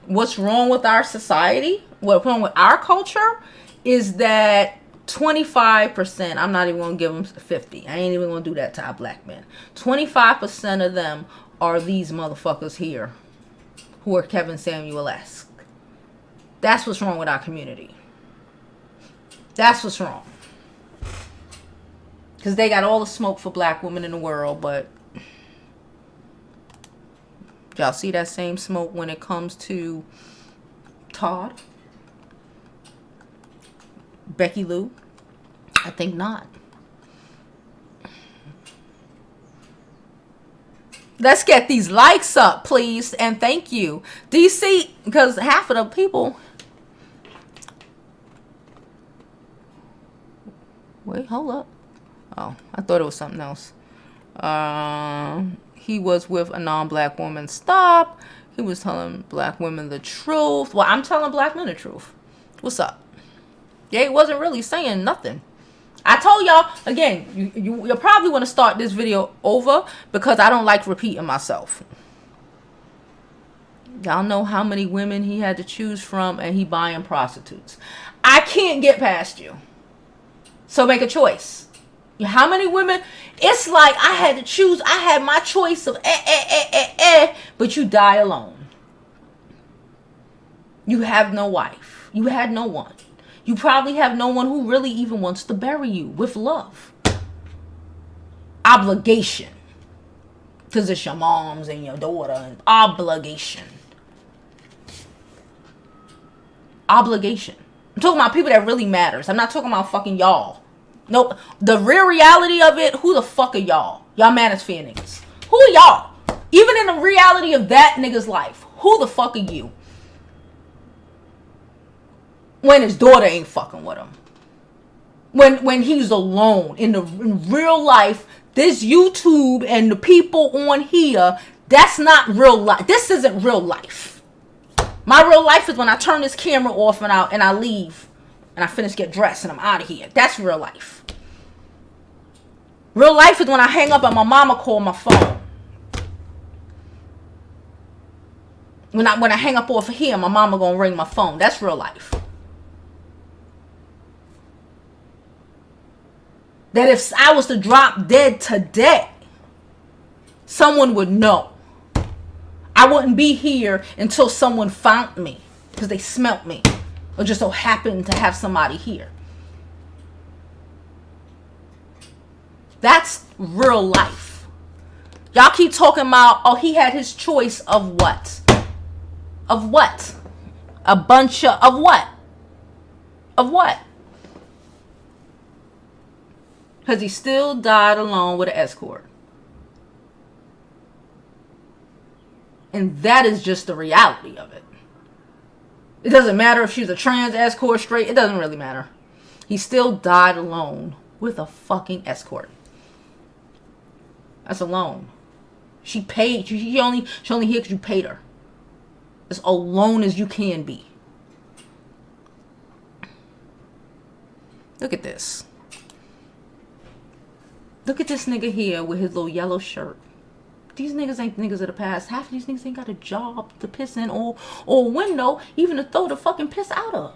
what's wrong with our society, what's wrong with our culture is that 25%, I'm not even going to give them 50. I ain't even going to do that to our black men. 25% of them are these motherfuckers here who are Kevin Samuel-esque. That's what's wrong with our community. That's what's wrong. Because they got all the smoke for black women in the world, but y'all see that same smoke when it comes to Todd? Becky Lou? I think not. Let's get these likes up, please, and thank you. Do you see? Because half of the people... Wait, hold up. Oh, I thought it was something else. He was with a non-black woman. Stop. He was telling black women the truth. Well, I'm telling black men the truth. What's up? Yeah, he wasn't really saying nothing. I told y'all, again, you'll probably want to start this video over because I don't like repeating myself. Y'all know how many women he had to choose from and he buying prostitutes. I can't get past you. So make a choice. How many women? It's like I had to choose. I had my choice of but you die alone. You have no wife. You had no one. You probably have no one who really even wants to bury you with love. Obligation. Because it's your mom's and your daughter. And obligation. Obligation. I'm talking about people that really matters. I'm not talking about fucking y'all. Nope. The real reality of it, who the fuck are y'all? Y'all Manosphere niggas. Who are y'all? Even in the reality of that nigga's life, who the fuck are you? When his daughter ain't fucking with him. When he's alone. In real life, this YouTube and the people on here, that's not real life. This isn't real life. My real life is when I turn this camera off and I leave. And I finish, get dressed, and I'm out of here. That's real life. Real life is when I hang up and my mama call my phone. When I hang up off of here, my mama gonna ring my phone. That's real life. That if I was to drop dead today, someone would know. I wouldn't be here until someone found me because they smelt me. Or just so happened to have somebody here. That's real life. Y'all keep talking about, oh, he had his choice of what? Of what? A bunch of what? Of what? Because he still died alone with an escort. And that is just the reality of it. It doesn't matter if she's a trans escort, straight. It doesn't really matter. He still died alone with a fucking escort. That's alone. She paid. She only here because you paid her. As alone as you can be. Look at this. Look at this nigga here with his little yellow shirt. These niggas ain't niggas of the past. Half of these niggas ain't got a job to piss in or a window even to throw the fucking piss out of.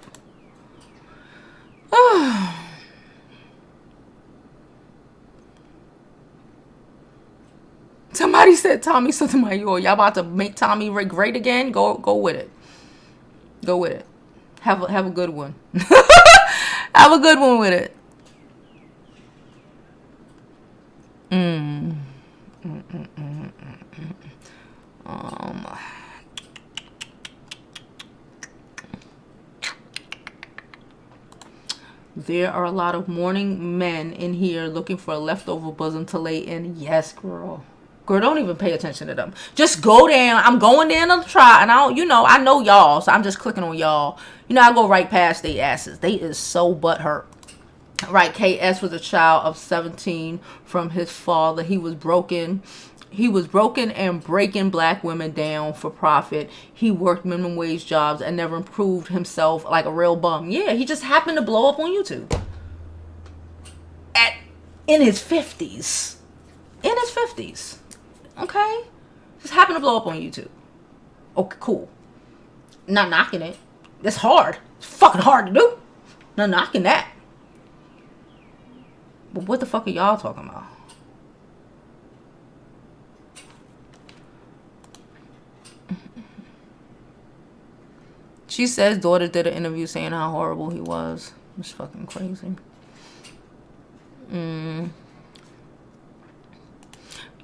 Somebody said Tommy Sotomayor. Y'all about to make Tommy great again? Go with it. Go with it. Have a good one. Have a good one with it. There are a lot of mourning men in here looking for a leftover bosom to lay in. Yes, girl. Girl, don't even pay attention to them. Just go down. I'm going down on the try, and I know y'all, so I'm just clicking on y'all. I go right past their asses. They is so butthurt. Right, KS was a child of 17 from his father. He was broken and breaking black women down for profit. He worked minimum wage jobs and never improved himself, like a real bum. Yeah, he just happened to blow up on YouTube in his 50s. In his 50s. Okay? Just happened to blow up on YouTube. Okay, cool. Not knocking it. It's hard. It's fucking hard to do. Not knocking that. But what the fuck are y'all talking about? She says daughter did an interview saying how horrible he was. It's fucking crazy.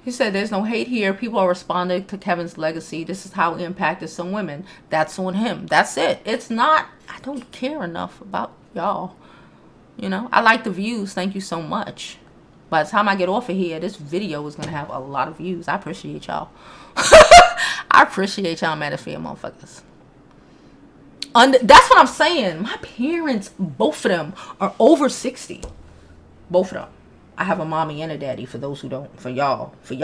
He said there's no hate here. People are responding to Kevin's legacy. This is how it impacted some women. That's on him. That's it. It's not, I don't care enough about y'all. I like the views. Thank you so much. By the time I get off of here, this video is going to have a lot of views. I appreciate y'all. I appreciate y'all, Manosphere motherfuckers. That's what I'm saying. My parents, both of them, are over 60. Both of them. I have a mommy and a daddy, for those who don't. For y'all. And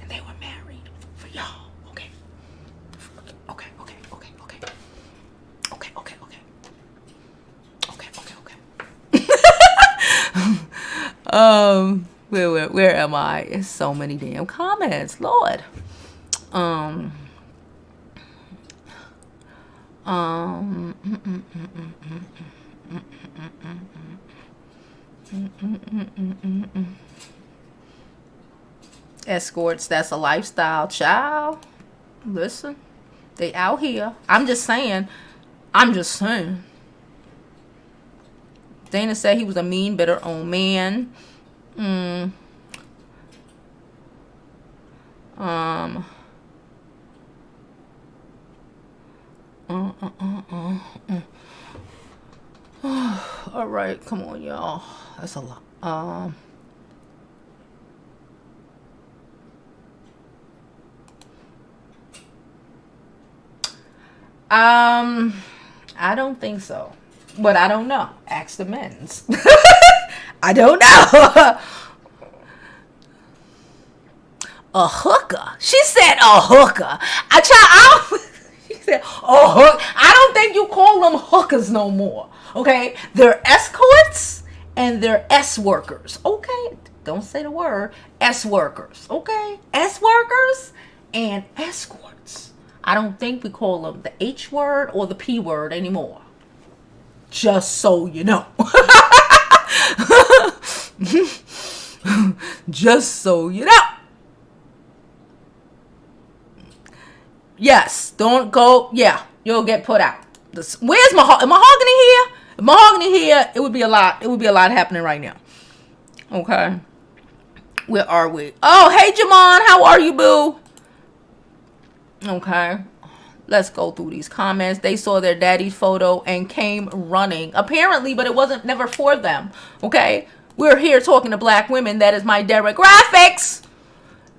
they were married. For y'all. Okay. Okay. Where am I? It's so many damn comments, Lord. Escorts, that's a lifestyle, child. Listen, they out here. I'm just saying. Dana said he was a mean, bitter old man. All right, come on, y'all. That's a lot. I don't think so, but I don't know. Ask the men's. I don't know. A hooker. She said a hooker. She said a hook. I don't think you call them hookers no more. Okay, they're escorts and they're S workers. Okay, don't say the word S workers. Okay, S workers and escorts. I don't think we call them the H word or the P word anymore. Just so you know. Just so you know. Yes, don't go. Yeah, you'll get put out. Where's Mahogany here? If Mahogany here, it would be a lot. It would be a lot happening right now. Okay. Where are we? Oh, hey, Jamon. How are you, boo? Okay. Let's go through these comments. They saw their daddy's photo and came running. Apparently, but it wasn't never for them. Okay. We're here talking to black women. That is my demographics.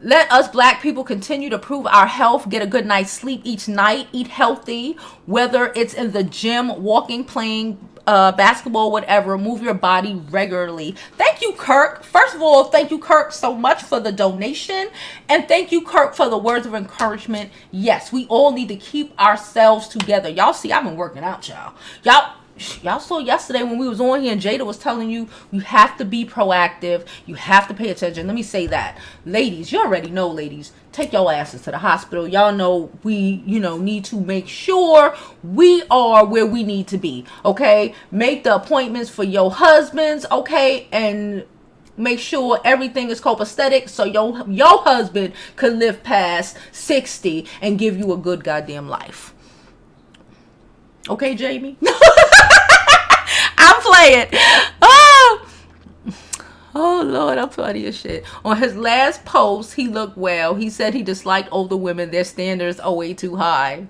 Let us black people continue to prove our health, get a good night's sleep each night, eat healthy, whether it's in the gym, walking, playing basketball, whatever. Move your body regularly. Thank you, Kirk. First of all, thank you, Kirk, so much for the donation. And thank you, Kirk, for the words of encouragement. Yes, we all need to keep ourselves together. Y'all see, I've been working out, y'all. Y'all saw yesterday when we was on here and Jada was telling you have to be proactive. You have to pay attention. Let me say that. Ladies, you already know, ladies, take your asses to the hospital. Y'all know we, need to make sure we are where we need to be. Okay? Make the appointments for your husbands, okay? And make sure everything is copacetic so your husband could live past 60 and give you a good goddamn life. Okay, Jamie? I'm playing. Oh, Lord, I'm funny as shit. On his last post, he looked well. He said he disliked older women. Their standards are way too high.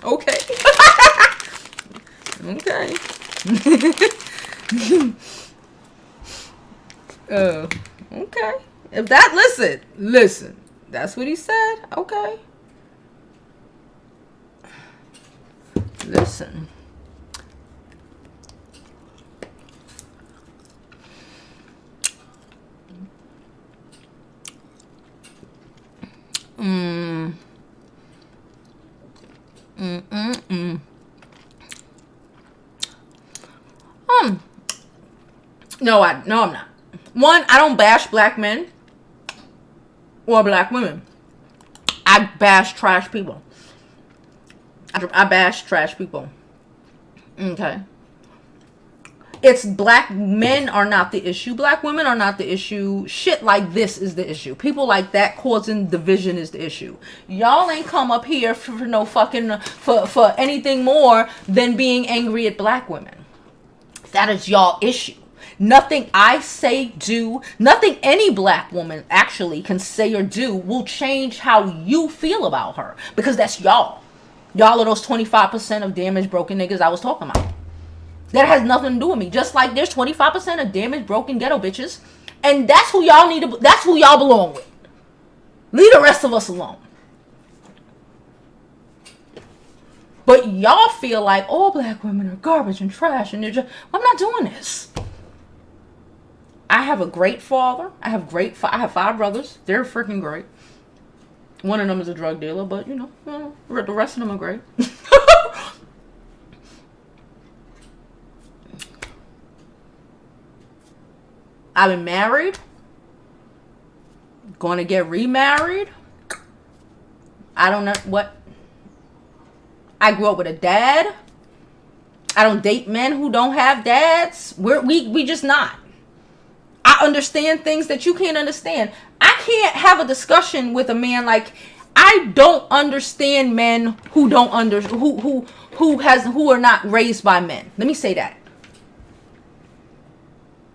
Okay. Okay. Okay. If that, listen. That's what he said. Okay. Listen. No, I'm not. One, I don't bash black men or black women. I bash trash people. I bash trash people. Okay. It's black men are not the issue. Black women are not the issue. Shit like this is the issue. People like that causing division is the issue. Y'all ain't come up here for no fucking, for anything more than being angry at black women. That is y'all issue. Nothing I say, do, nothing any black woman actually can say or do will change how you feel about her. Because that's y'all. Y'all are those 25% of damaged, broken niggas I was talking about. That has nothing to do with me. Just like there's 25% of damaged, broken ghetto bitches. And that's who y'all need to, that's who y'all belong with. Leave the rest of us alone. But y'all feel like all black women are garbage and trash and they're just, I'm not doing this. I have a great father. I have 5 brothers. They're freaking great. One of them is a drug dealer, but you know, the rest of them are great. I've been married. Going to get remarried. I don't know what. I grew up with a dad. I don't date men who don't have dads. We just not. I understand things that you can't understand. I can't have a discussion with a man like I don't understand men who don't who are not raised by men. Let me say that.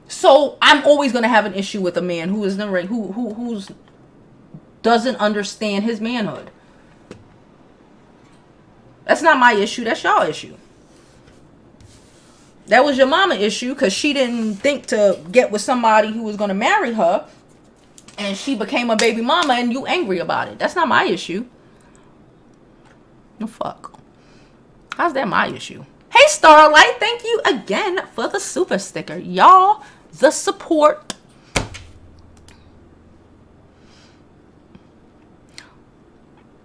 So I'm always gonna have an issue with a man who is who's doesn't understand his manhood. That's not my issue. That's y'all issue. That was your mama issue because she didn't think to get with somebody who was going to marry her. And she became a baby mama and you angry about it. That's not my issue. No fuck. How's that my issue? Hey Starlight, thank you again for the super sticker. Y'all, the support.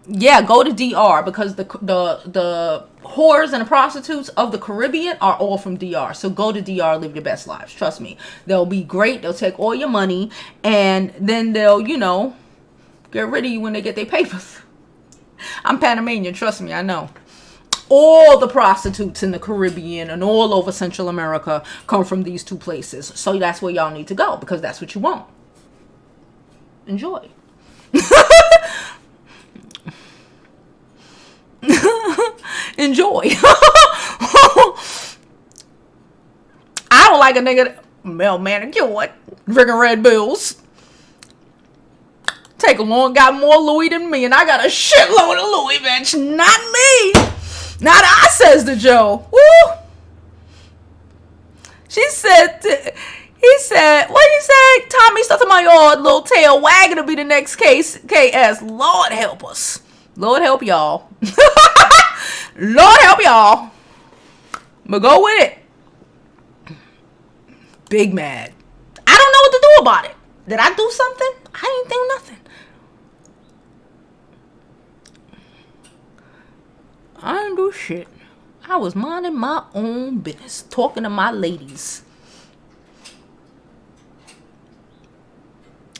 Yeah, go to DR because the whores and the prostitutes of the Caribbean are all from DR. So go to DR, live your best lives. Trust me. They'll be great. They'll take all your money and then they'll, you know, get rid of you when they get their papers. I'm Panamanian. Trust me. I know. All the prostitutes in the Caribbean and all over Central America come from these 2 places. So that's where y'all need to go because that's what you want. Enjoy. Enjoy. I don't like a nigga male manicured drinking Red Bulls. Take a long, got more Louis than me, and I got a shitload of Louis, bitch. Not me. Not I, says the Joe. Woo. He said, what you say? Tommy stuck to my yard, little tail wagging to be the next KS. Lord help us. Lord help y'all. Lord help y'all. But go with it. Big mad. I don't know what to do about it. Did I do something? I ain't do nothing. I didn't do shit. I was minding my own business. Talking to my ladies.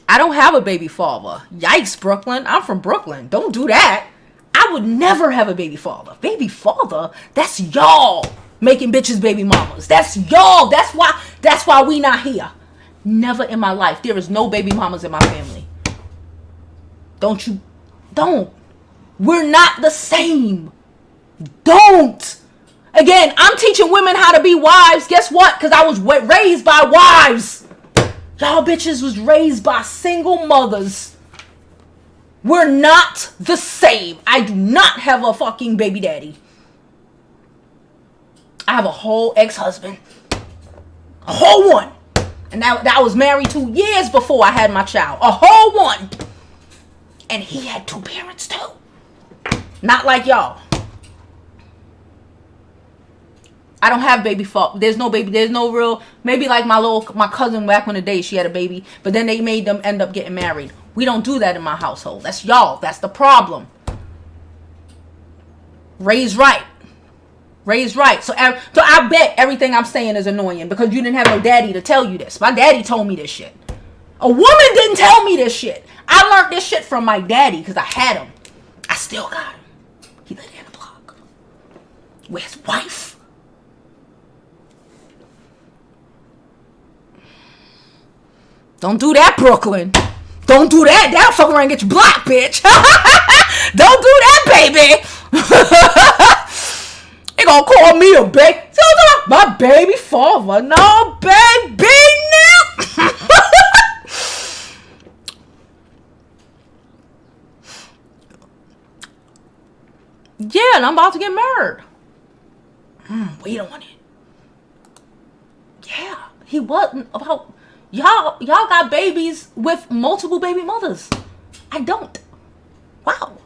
I don't have a baby father. Yikes, Brooklyn. I'm from Brooklyn. Don't do that. I would never have a baby father. Baby father? That's y'all making bitches baby mamas. That's y'all. That's why we not here. Never in my life. There is no baby mamas in my family. Don't. We're not the same. Don't. Again, I'm teaching women how to be wives. Guess what? Because I was raised by wives. Y'all bitches was raised by single mothers. We're not the same. I do not have a fucking baby daddy. I have a whole ex-husband. A whole one. And that I was married 2 years before I had my child. A whole one. And he had 2 parents too. Not like y'all. I don't have baby fault. There's no baby. There's no real. Maybe like my cousin back in the day, she had a baby, but then they made them end up getting married. We don't do that in my household. That's y'all. That's the problem. Raised right. Raised right. So I bet everything I'm saying is annoying because you didn't have no daddy to tell you this. My daddy told me this shit. A woman didn't tell me this shit. I learned this shit from my daddy because I had him. I still got him. He lived in the block with his wife. Don't do that, Brooklyn. Don't do that. That'll fuck around and get you blocked, bitch. Don't do that, baby. They gonna call me a baby. My baby father. No, baby, no. Yeah, and I'm about to get married. Wait on it. Yeah, he wasn't about... Y'all got babies with multiple baby mothers. I don't. Wow.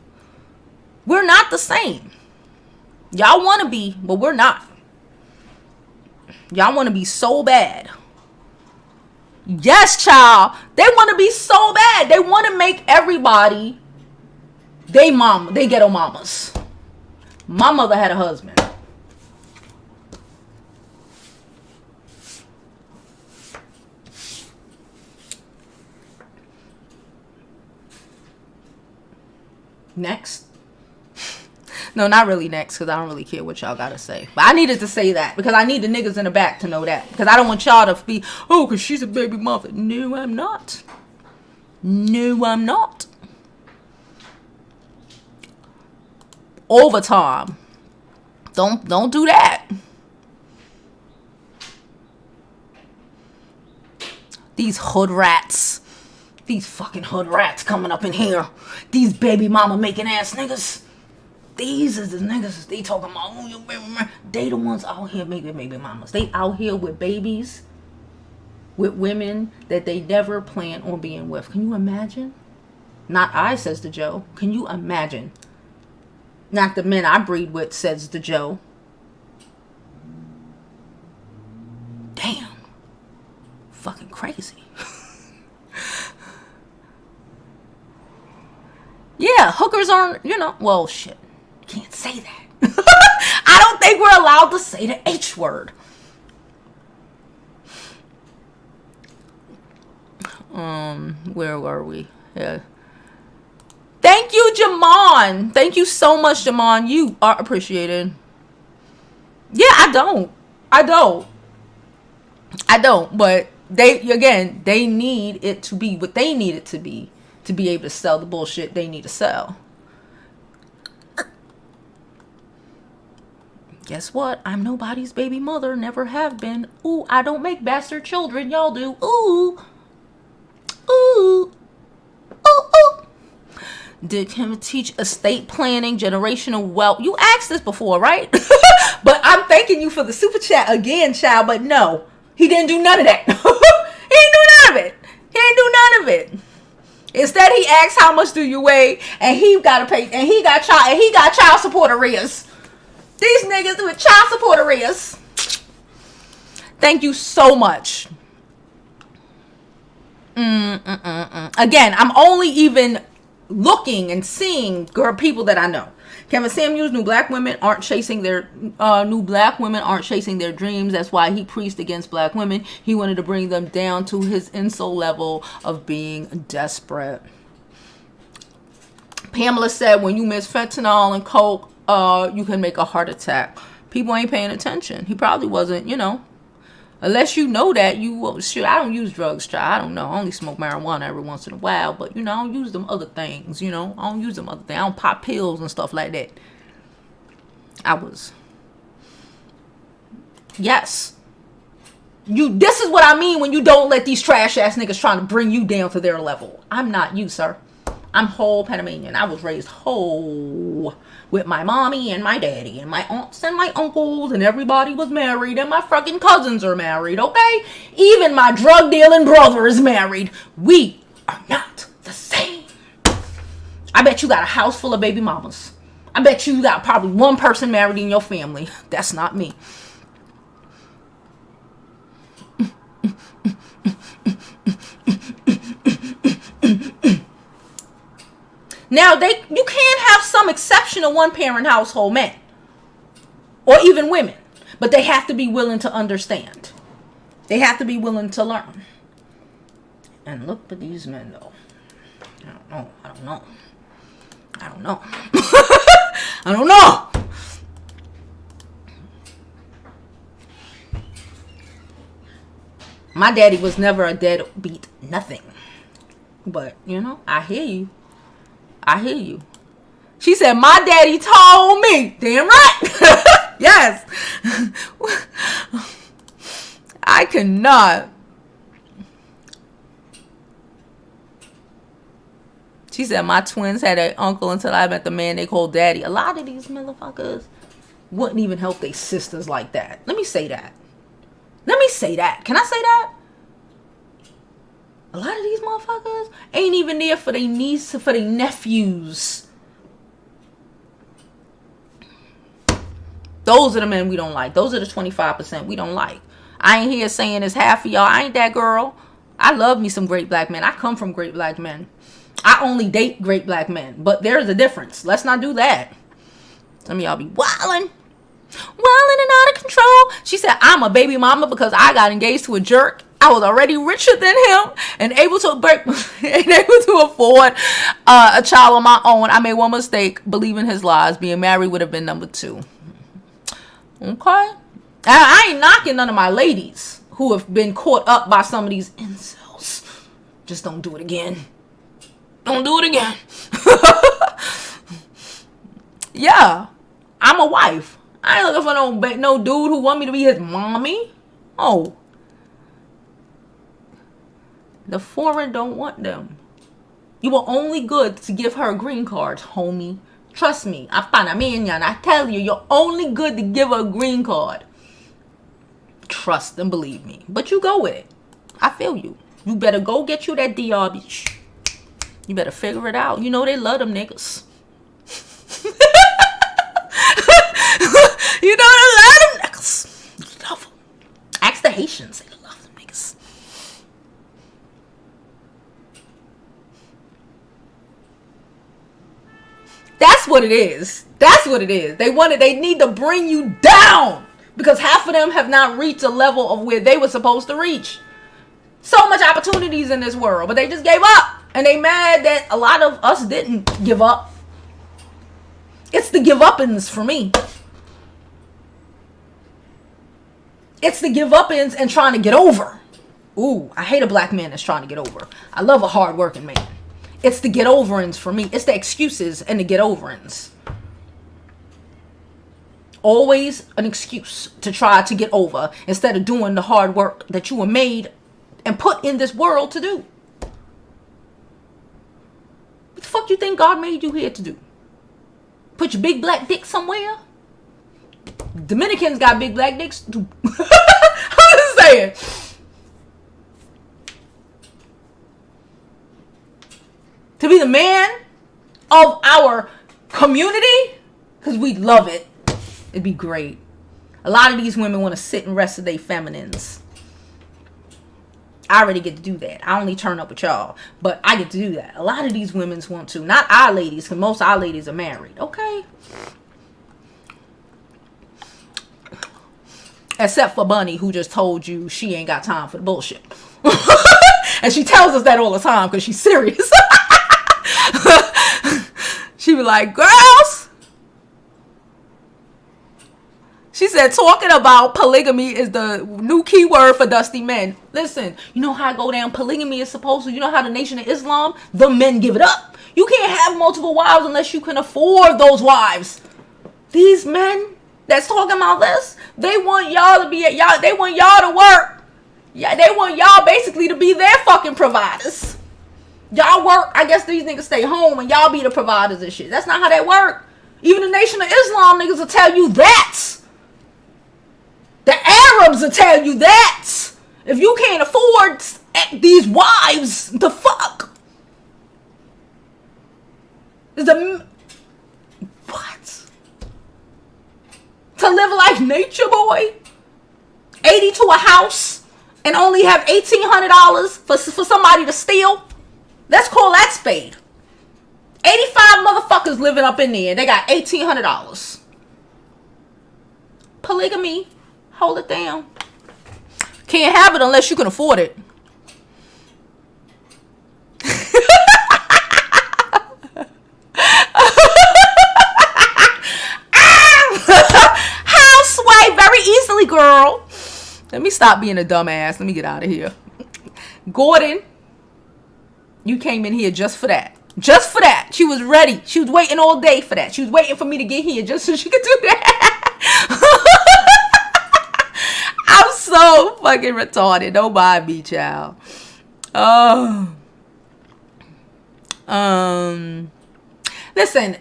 We're not the same. Y'all want to be, but we're not. Y'all want to be so bad. Yes, child. They want to be so bad. They want to make everybody they ghetto mamas. My mother had a husband. Next. No, not really next, because I don't really care what y'all gotta say. But I needed to say that because I need the niggas in the back to know that. Because I don't want y'all to be, oh, because she's a baby mother. No, I'm not. No, I'm not. Overtime. Don't do that. These hood rats. These fucking hood rats coming up in here. These baby mama making ass niggas. These is the niggas they talking about. Oh, your baby mama. They the ones out here making baby mamas. They out here with babies. With women that they never plan on being with. Can you imagine? Not I, says the Joe. Can you imagine? Not the men I breed with, says the Joe. Damn. Fucking crazy. Yeah, hookers aren't, well, shit. Can't say that. I don't think we're allowed to say the H word. Where were we? Yeah. Thank you, Jamon. Thank you so much, Jamon. You are appreciated. Yeah, I don't. But they need it to be what they need it to be able to sell the bullshit they need to sell. Guess what? I'm nobody's baby mother. Never have been. Ooh, I don't make bastard children. Y'all do. Ooh. Ooh. Ooh, ooh. Did him teach estate planning, generational wealth? You asked this before, right? But I'm thanking you for the super chat again, child. But no, he didn't do none of that. He didn't do none of it. Instead, he asked, "How much do you weigh?" And he got to pay. And he got child support arrears. These niggas with child support arrears. Thank you so much. Again, I'm only even looking and seeing people that I know. Kevin Samuels, new black women aren't chasing their dreams. That's why he preached against black women. He wanted to bring them down to his incel level of being desperate. Pamela said, when you mix fentanyl and coke, you can make a heart attack. People ain't paying attention. He probably wasn't, unless you know that you will. Shoot, I don't use drugs, child. I don't know. I only smoke marijuana every once in a while, but I don't use them other things. I don't pop pills and stuff like that. Yes. This is what I mean when you don't let these trash ass niggas trying to bring you down to their level. I'm not you, sir. I'm whole Panamanian. I was raised whole with my mommy and my daddy and my aunts and my uncles, and everybody was married, and my fucking cousins are married, okay? Even my drug dealing brother is married. We are not the same. I bet you got a house full of baby mamas. I bet you got probably one person married in your family. That's not me. Now, you can have some exceptional one-parent household men, or even women, but they have to be willing to understand. They have to be willing to learn. And look at these men, though. I don't know. I don't know. My daddy was never a deadbeat nothing. But, I hear you. She said, my daddy told me. Damn right. Yes. I cannot. She said, my twins had an uncle until I met the man they called daddy. A lot of these motherfuckers wouldn't even help their sisters like that. Let me say that. Can I say that? A lot of these motherfuckers ain't even there for their nieces, for their nephews. Those are the men we don't like. Those are the 25% we don't like. I ain't here saying it's half of y'all. I ain't that girl. I love me some great black men. I come from great black men. I only date great black men. But there's a difference. Let's not do that. Some of y'all be wilding and out of control. She said, I'm a baby mama because I got engaged to a jerk. I was already richer than him and able to afford a child on my own. I made one mistake, believing his lies. Being married would have been number 2. Okay. I ain't knocking none of my ladies who have been caught up by some of these incels. Just don't do it again. Don't do it again. Yeah. I'm a wife. I ain't looking for no dude who want me to be his mommy. Oh. The foreign don't want them. You were only good to give her a green card, homie. Trust me. I'm Panamanian. I tell you, you're only good to give her a green card. Trust and believe me. But you go with it. I feel you. You better go get you that DR, bitch. You better figure it out. You know they love them niggas. You know they love them niggas. Love them. Ask the Haitians. They love them niggas. That's what it is. They need to bring you down. Because half of them have not reached a level of where they were supposed to reach. So much opportunities in this world, but they just gave up. And they mad that a lot of us didn't give up. It's the give up-ins for me. It's the give up-ins and trying to get over. Ooh, I hate a black man that's trying to get over. I love a hard-working man. It's the get over-ins for me. It's the excuses and the get over-ins. Always an excuse to try to get over instead of doing the hard work that you were made and put in this world to do. What the fuck you think God made you here to do? Put your big black dick somewhere? Dominicans got big black dicks too. I'm just saying. To be the man of our community, because we love it. It'd be great. A lot of these women want to sit and rest of their feminines. I already get to do that. I only turn up with y'all, but I get to do that. A lot of these women want to. Not our ladies, because most of our ladies are married. Okay? Except for Bunny, who just told you she ain't got time for the bullshit. And she tells us that all the time because she's serious. She be like, girls. She said, talking about polygamy is the new key word for dusty men. Listen, you know how I go down? Polygamy is supposed to, you know how the Nation of Islam, the men give it up. You can't have multiple wives unless you can afford those wives. These men that's talking about this, they want y'all to be, they want y'all to work. Yeah, they want y'all basically to be their fucking providers. Y'all work. I guess these niggas stay home and y'all be the providers and shit. That's not how that work. Even the Nation of Islam niggas will tell you that. The Arabs will tell you that. If you can't afford these wives, the fuck? What? To live like Nature Boy? 80 to a house and only have $1,800 for somebody to steal? Let's call that spade. 85 motherfuckers living up in there. They got $1,800. Polygamy. Hold it down. Can't have it unless you can afford it. How sway very easily, girl. Let me stop being a dumbass. Let me get out of here. Gordon, you came in here just for that. Just for that. She was ready. She was waiting all day for that. She was waiting for me to get here just so she could do that. I'm so fucking retarded. Don't mind me, child. Listen,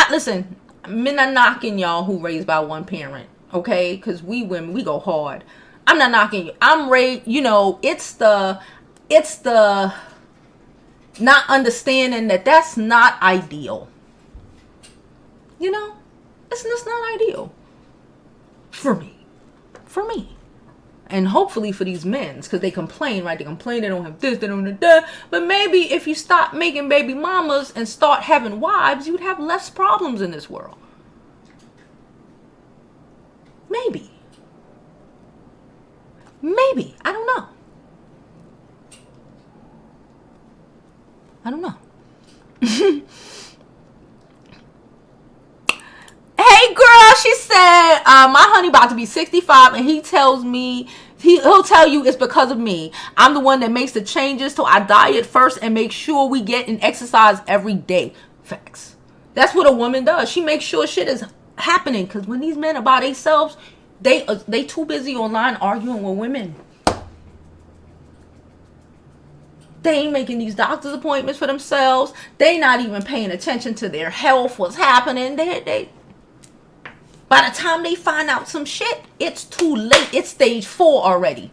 listen. I'm not knocking y'all who raised by one parent, okay? Because we women, we go hard. I'm not knocking you. I'm raised. You know, it's the not understanding that that's not ideal. You know, it's just not ideal for me. For me. And hopefully for these men, because they complain, right? They complain they don't have this, they don't have that. But maybe if you stop making baby mamas and start having wives, you'd have less problems in this world. Maybe. Maybe. I don't know. I don't know. Hey girl, she said, my honey about to be 65 and he tells me, he'll tell you it's because of me. I'm the one that makes the changes to our diet first and make sure we get an exercise every day. Facts. That's what a woman does. She makes sure shit is happening, because when these men are by themselves, they too busy online arguing with women. They ain't making these doctor's appointments for themselves. They not even paying attention to their health, what's happening. They by the time they find out some shit, it's too late. It's stage 4 already.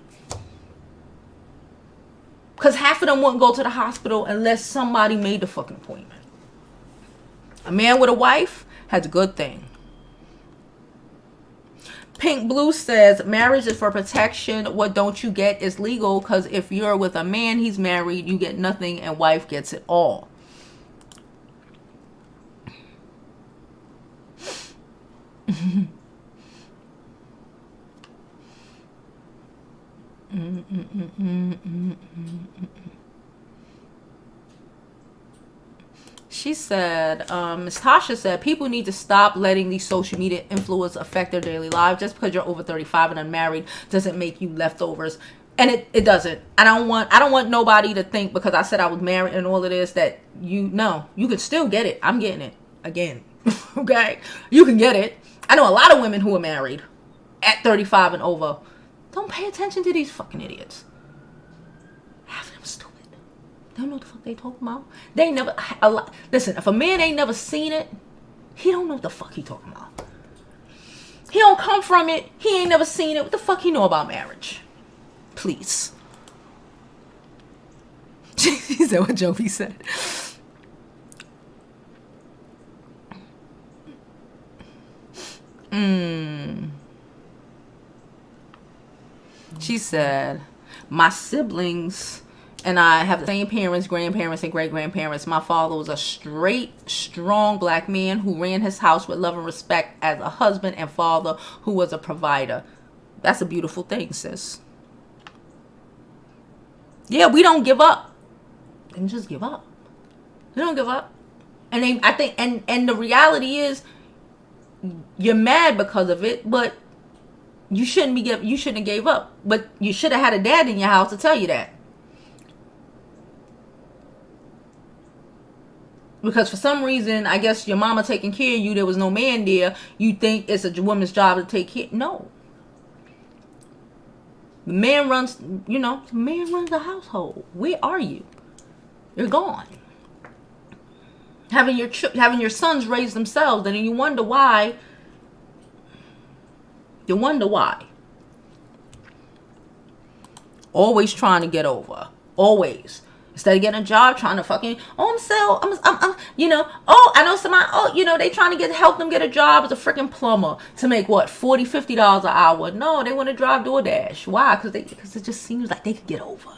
Because half of them wouldn't go to the hospital unless somebody made the fucking appointment. A man with a wife has a good thing. Pink Blue says, marriage is for protection. What don't you get is legal, because if you're with a man, he's married, you get nothing and wife gets it all. She said, Ms. Tasha said, people need to stop letting these social media influence affect their daily lives. Just because you're over 35 and unmarried doesn't make you leftovers. And it doesn't. I don't want nobody to think because I said I was married and all of this that you could still get it. I'm getting it again. Okay? You can get it. I know a lot of women who are married at 35 and over. Don't pay attention to these fucking idiots. Half of them stupid. They don't know what the fuck they talking about. They never, listen, if a man ain't never seen it, he don't know what the fuck he talking about. He don't come from it. He ain't never seen it. What the fuck he know about marriage? Please. She said what Jovi said. She said, my siblings and I have the same parents, grandparents, and great-grandparents. My father was a straight, strong black man who ran his house with love and respect as a husband and father who was a provider. That's a beautiful thing, sis. Yeah, we don't give up. They just give up. They don't give up. And I think the reality is you're mad because of it, but you shouldn't have gave up. But you should have had a dad in your house to tell you that. Because for some reason, I guess your mama taking care of you, there was no man there. You think it's a woman's job to take care. No. The man runs the household. Where are you? You're gone. Having your sons raise themselves, and then you wonder why. You wonder why. Always trying to get over. Always. Instead of getting a job, trying to fucking, I know somebody, they trying to help them get a job as a freaking plumber to make what, $40, $50 an hour. No, they want to drive DoorDash. Why? Because it just seems like they could get over.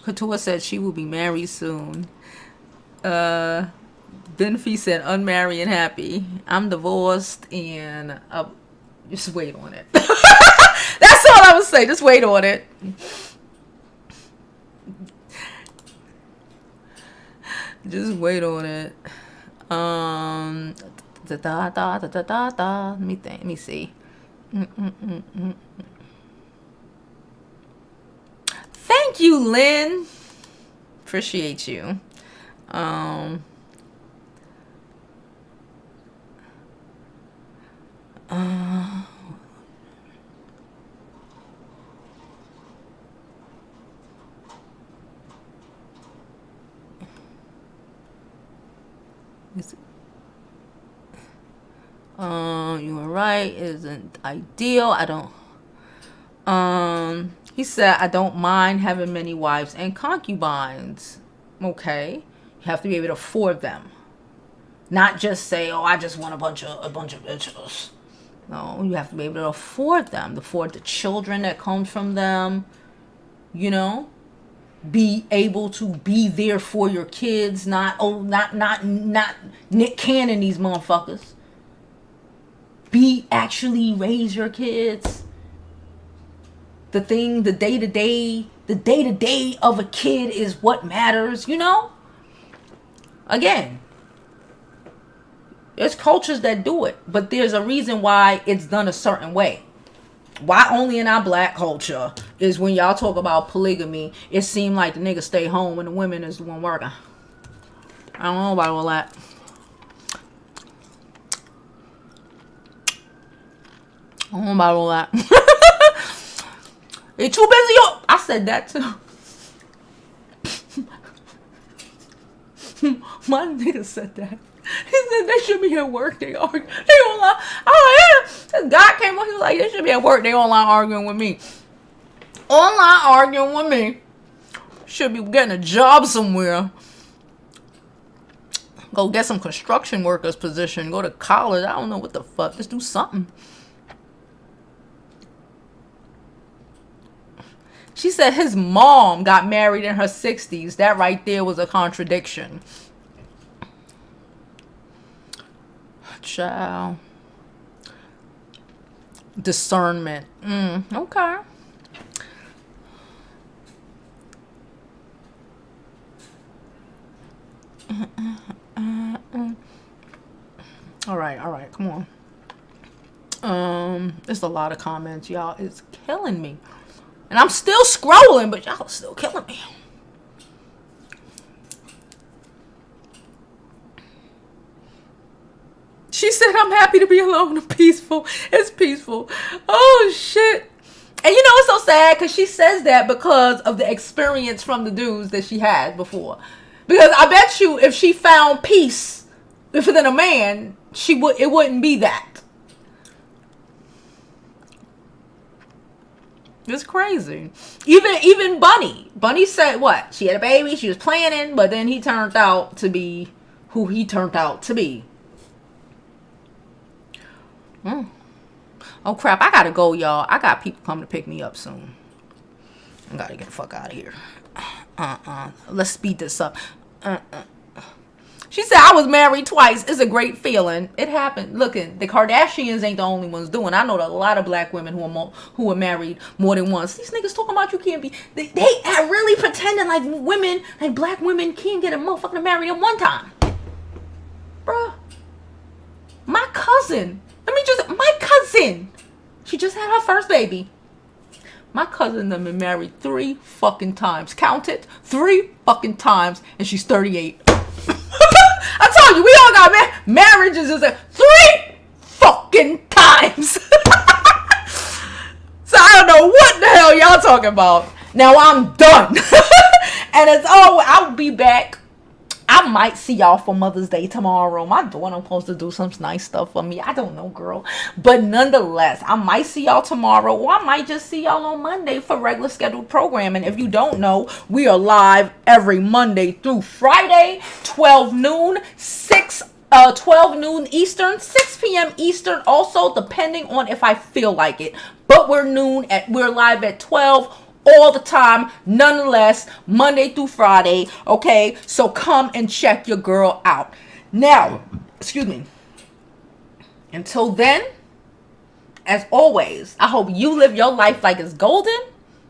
Couture said she will be married soon. Benfie said unmarried and happy. I'm divorced and just wait on it. That's all I would say. Just wait on it. Just wait on it. Let me think. Let me see. Thank you, Lynn. Appreciate you. You were right. It isn't ideal. I don't. He said, I don't mind having many wives and concubines. Okay. You have to be able to afford them. Not just say, oh, I just want a bunch of bitches. No, you have to be able to afford them. afford the children that come from them. Be able to be there for your kids. Not Nick Cannon, these motherfuckers. Actually raise your kids. The day-to-day of a kid is what matters, Again, there's cultures that do it, but there's a reason why it's done a certain way. Why only in our black culture is when y'all talk about polygamy, it seemed like the nigga stay home and the women is the one working. I don't know about all that. I don't know about all that. They too busy. I said that too. My nigga said that. He said they should be at work. They argue. They online. Oh yeah. This guy came on. He was like, they should be at work. They online arguing with me. Online arguing with me. Should be getting a job somewhere. Go get some construction workers position. Go to college. I don't know what the fuck. Just do something. She said his mom got married in her 60s. That right there was a contradiction. Child. Discernment. Okay. All right. Come on. There's a lot of comments, y'all. It's killing me. And I'm still scrolling, but y'all are still killing me. She said, I'm happy to be alone and peaceful. It's peaceful. Oh, shit. And it's so sad because she says that because of the experience from the dudes that she had before. Because I bet you if she found peace within a man, it wouldn't be that. It's crazy. Even Bunny said what? She had a baby, she was planning, but then he turned out to be who he turned out to be. Oh crap, I gotta go, y'all. I got people coming to pick me up soon. I gotta get the fuck out of here. Let's speed this up. She said, I was married twice. It's a great feeling. It happened. Look, the Kardashians ain't the only ones doing. I know a lot of black women who are married more than once. These niggas talking about you can't be. They are really pretending like women, like black women can't get a motherfucker to marry them one time. Bruh. My cousin. She just had her first baby. My cousin them been married 3 fucking times. Count it. 3 fucking times. And she's 38. I told you, we all got marriages is 3 fucking times. So I don't know what the hell y'all talking about. Now I'm done. And as always, I'll be back. I might see y'all for Mother's Day tomorrow. My daughter supposed to do some nice stuff for me. I don't know, girl. But nonetheless, I might see y'all tomorrow, or I might just see y'all on Monday for regular scheduled programming. If you don't know, we are live every Monday through Friday, 12 noon Eastern, 6 p.m. Eastern, also depending on if I feel like it. But we're live at 12 all the time, nonetheless, Monday through Friday, okay? So come and check your girl out. Now, excuse me. Until then, as always, I hope you live your life like it's golden,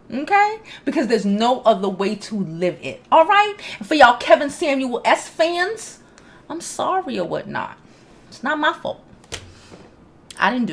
okay? Because there's no other way to live it, all right? And for y'all Kevin Samuel S fans, I'm sorry or whatnot. It's not my fault. I didn't do it.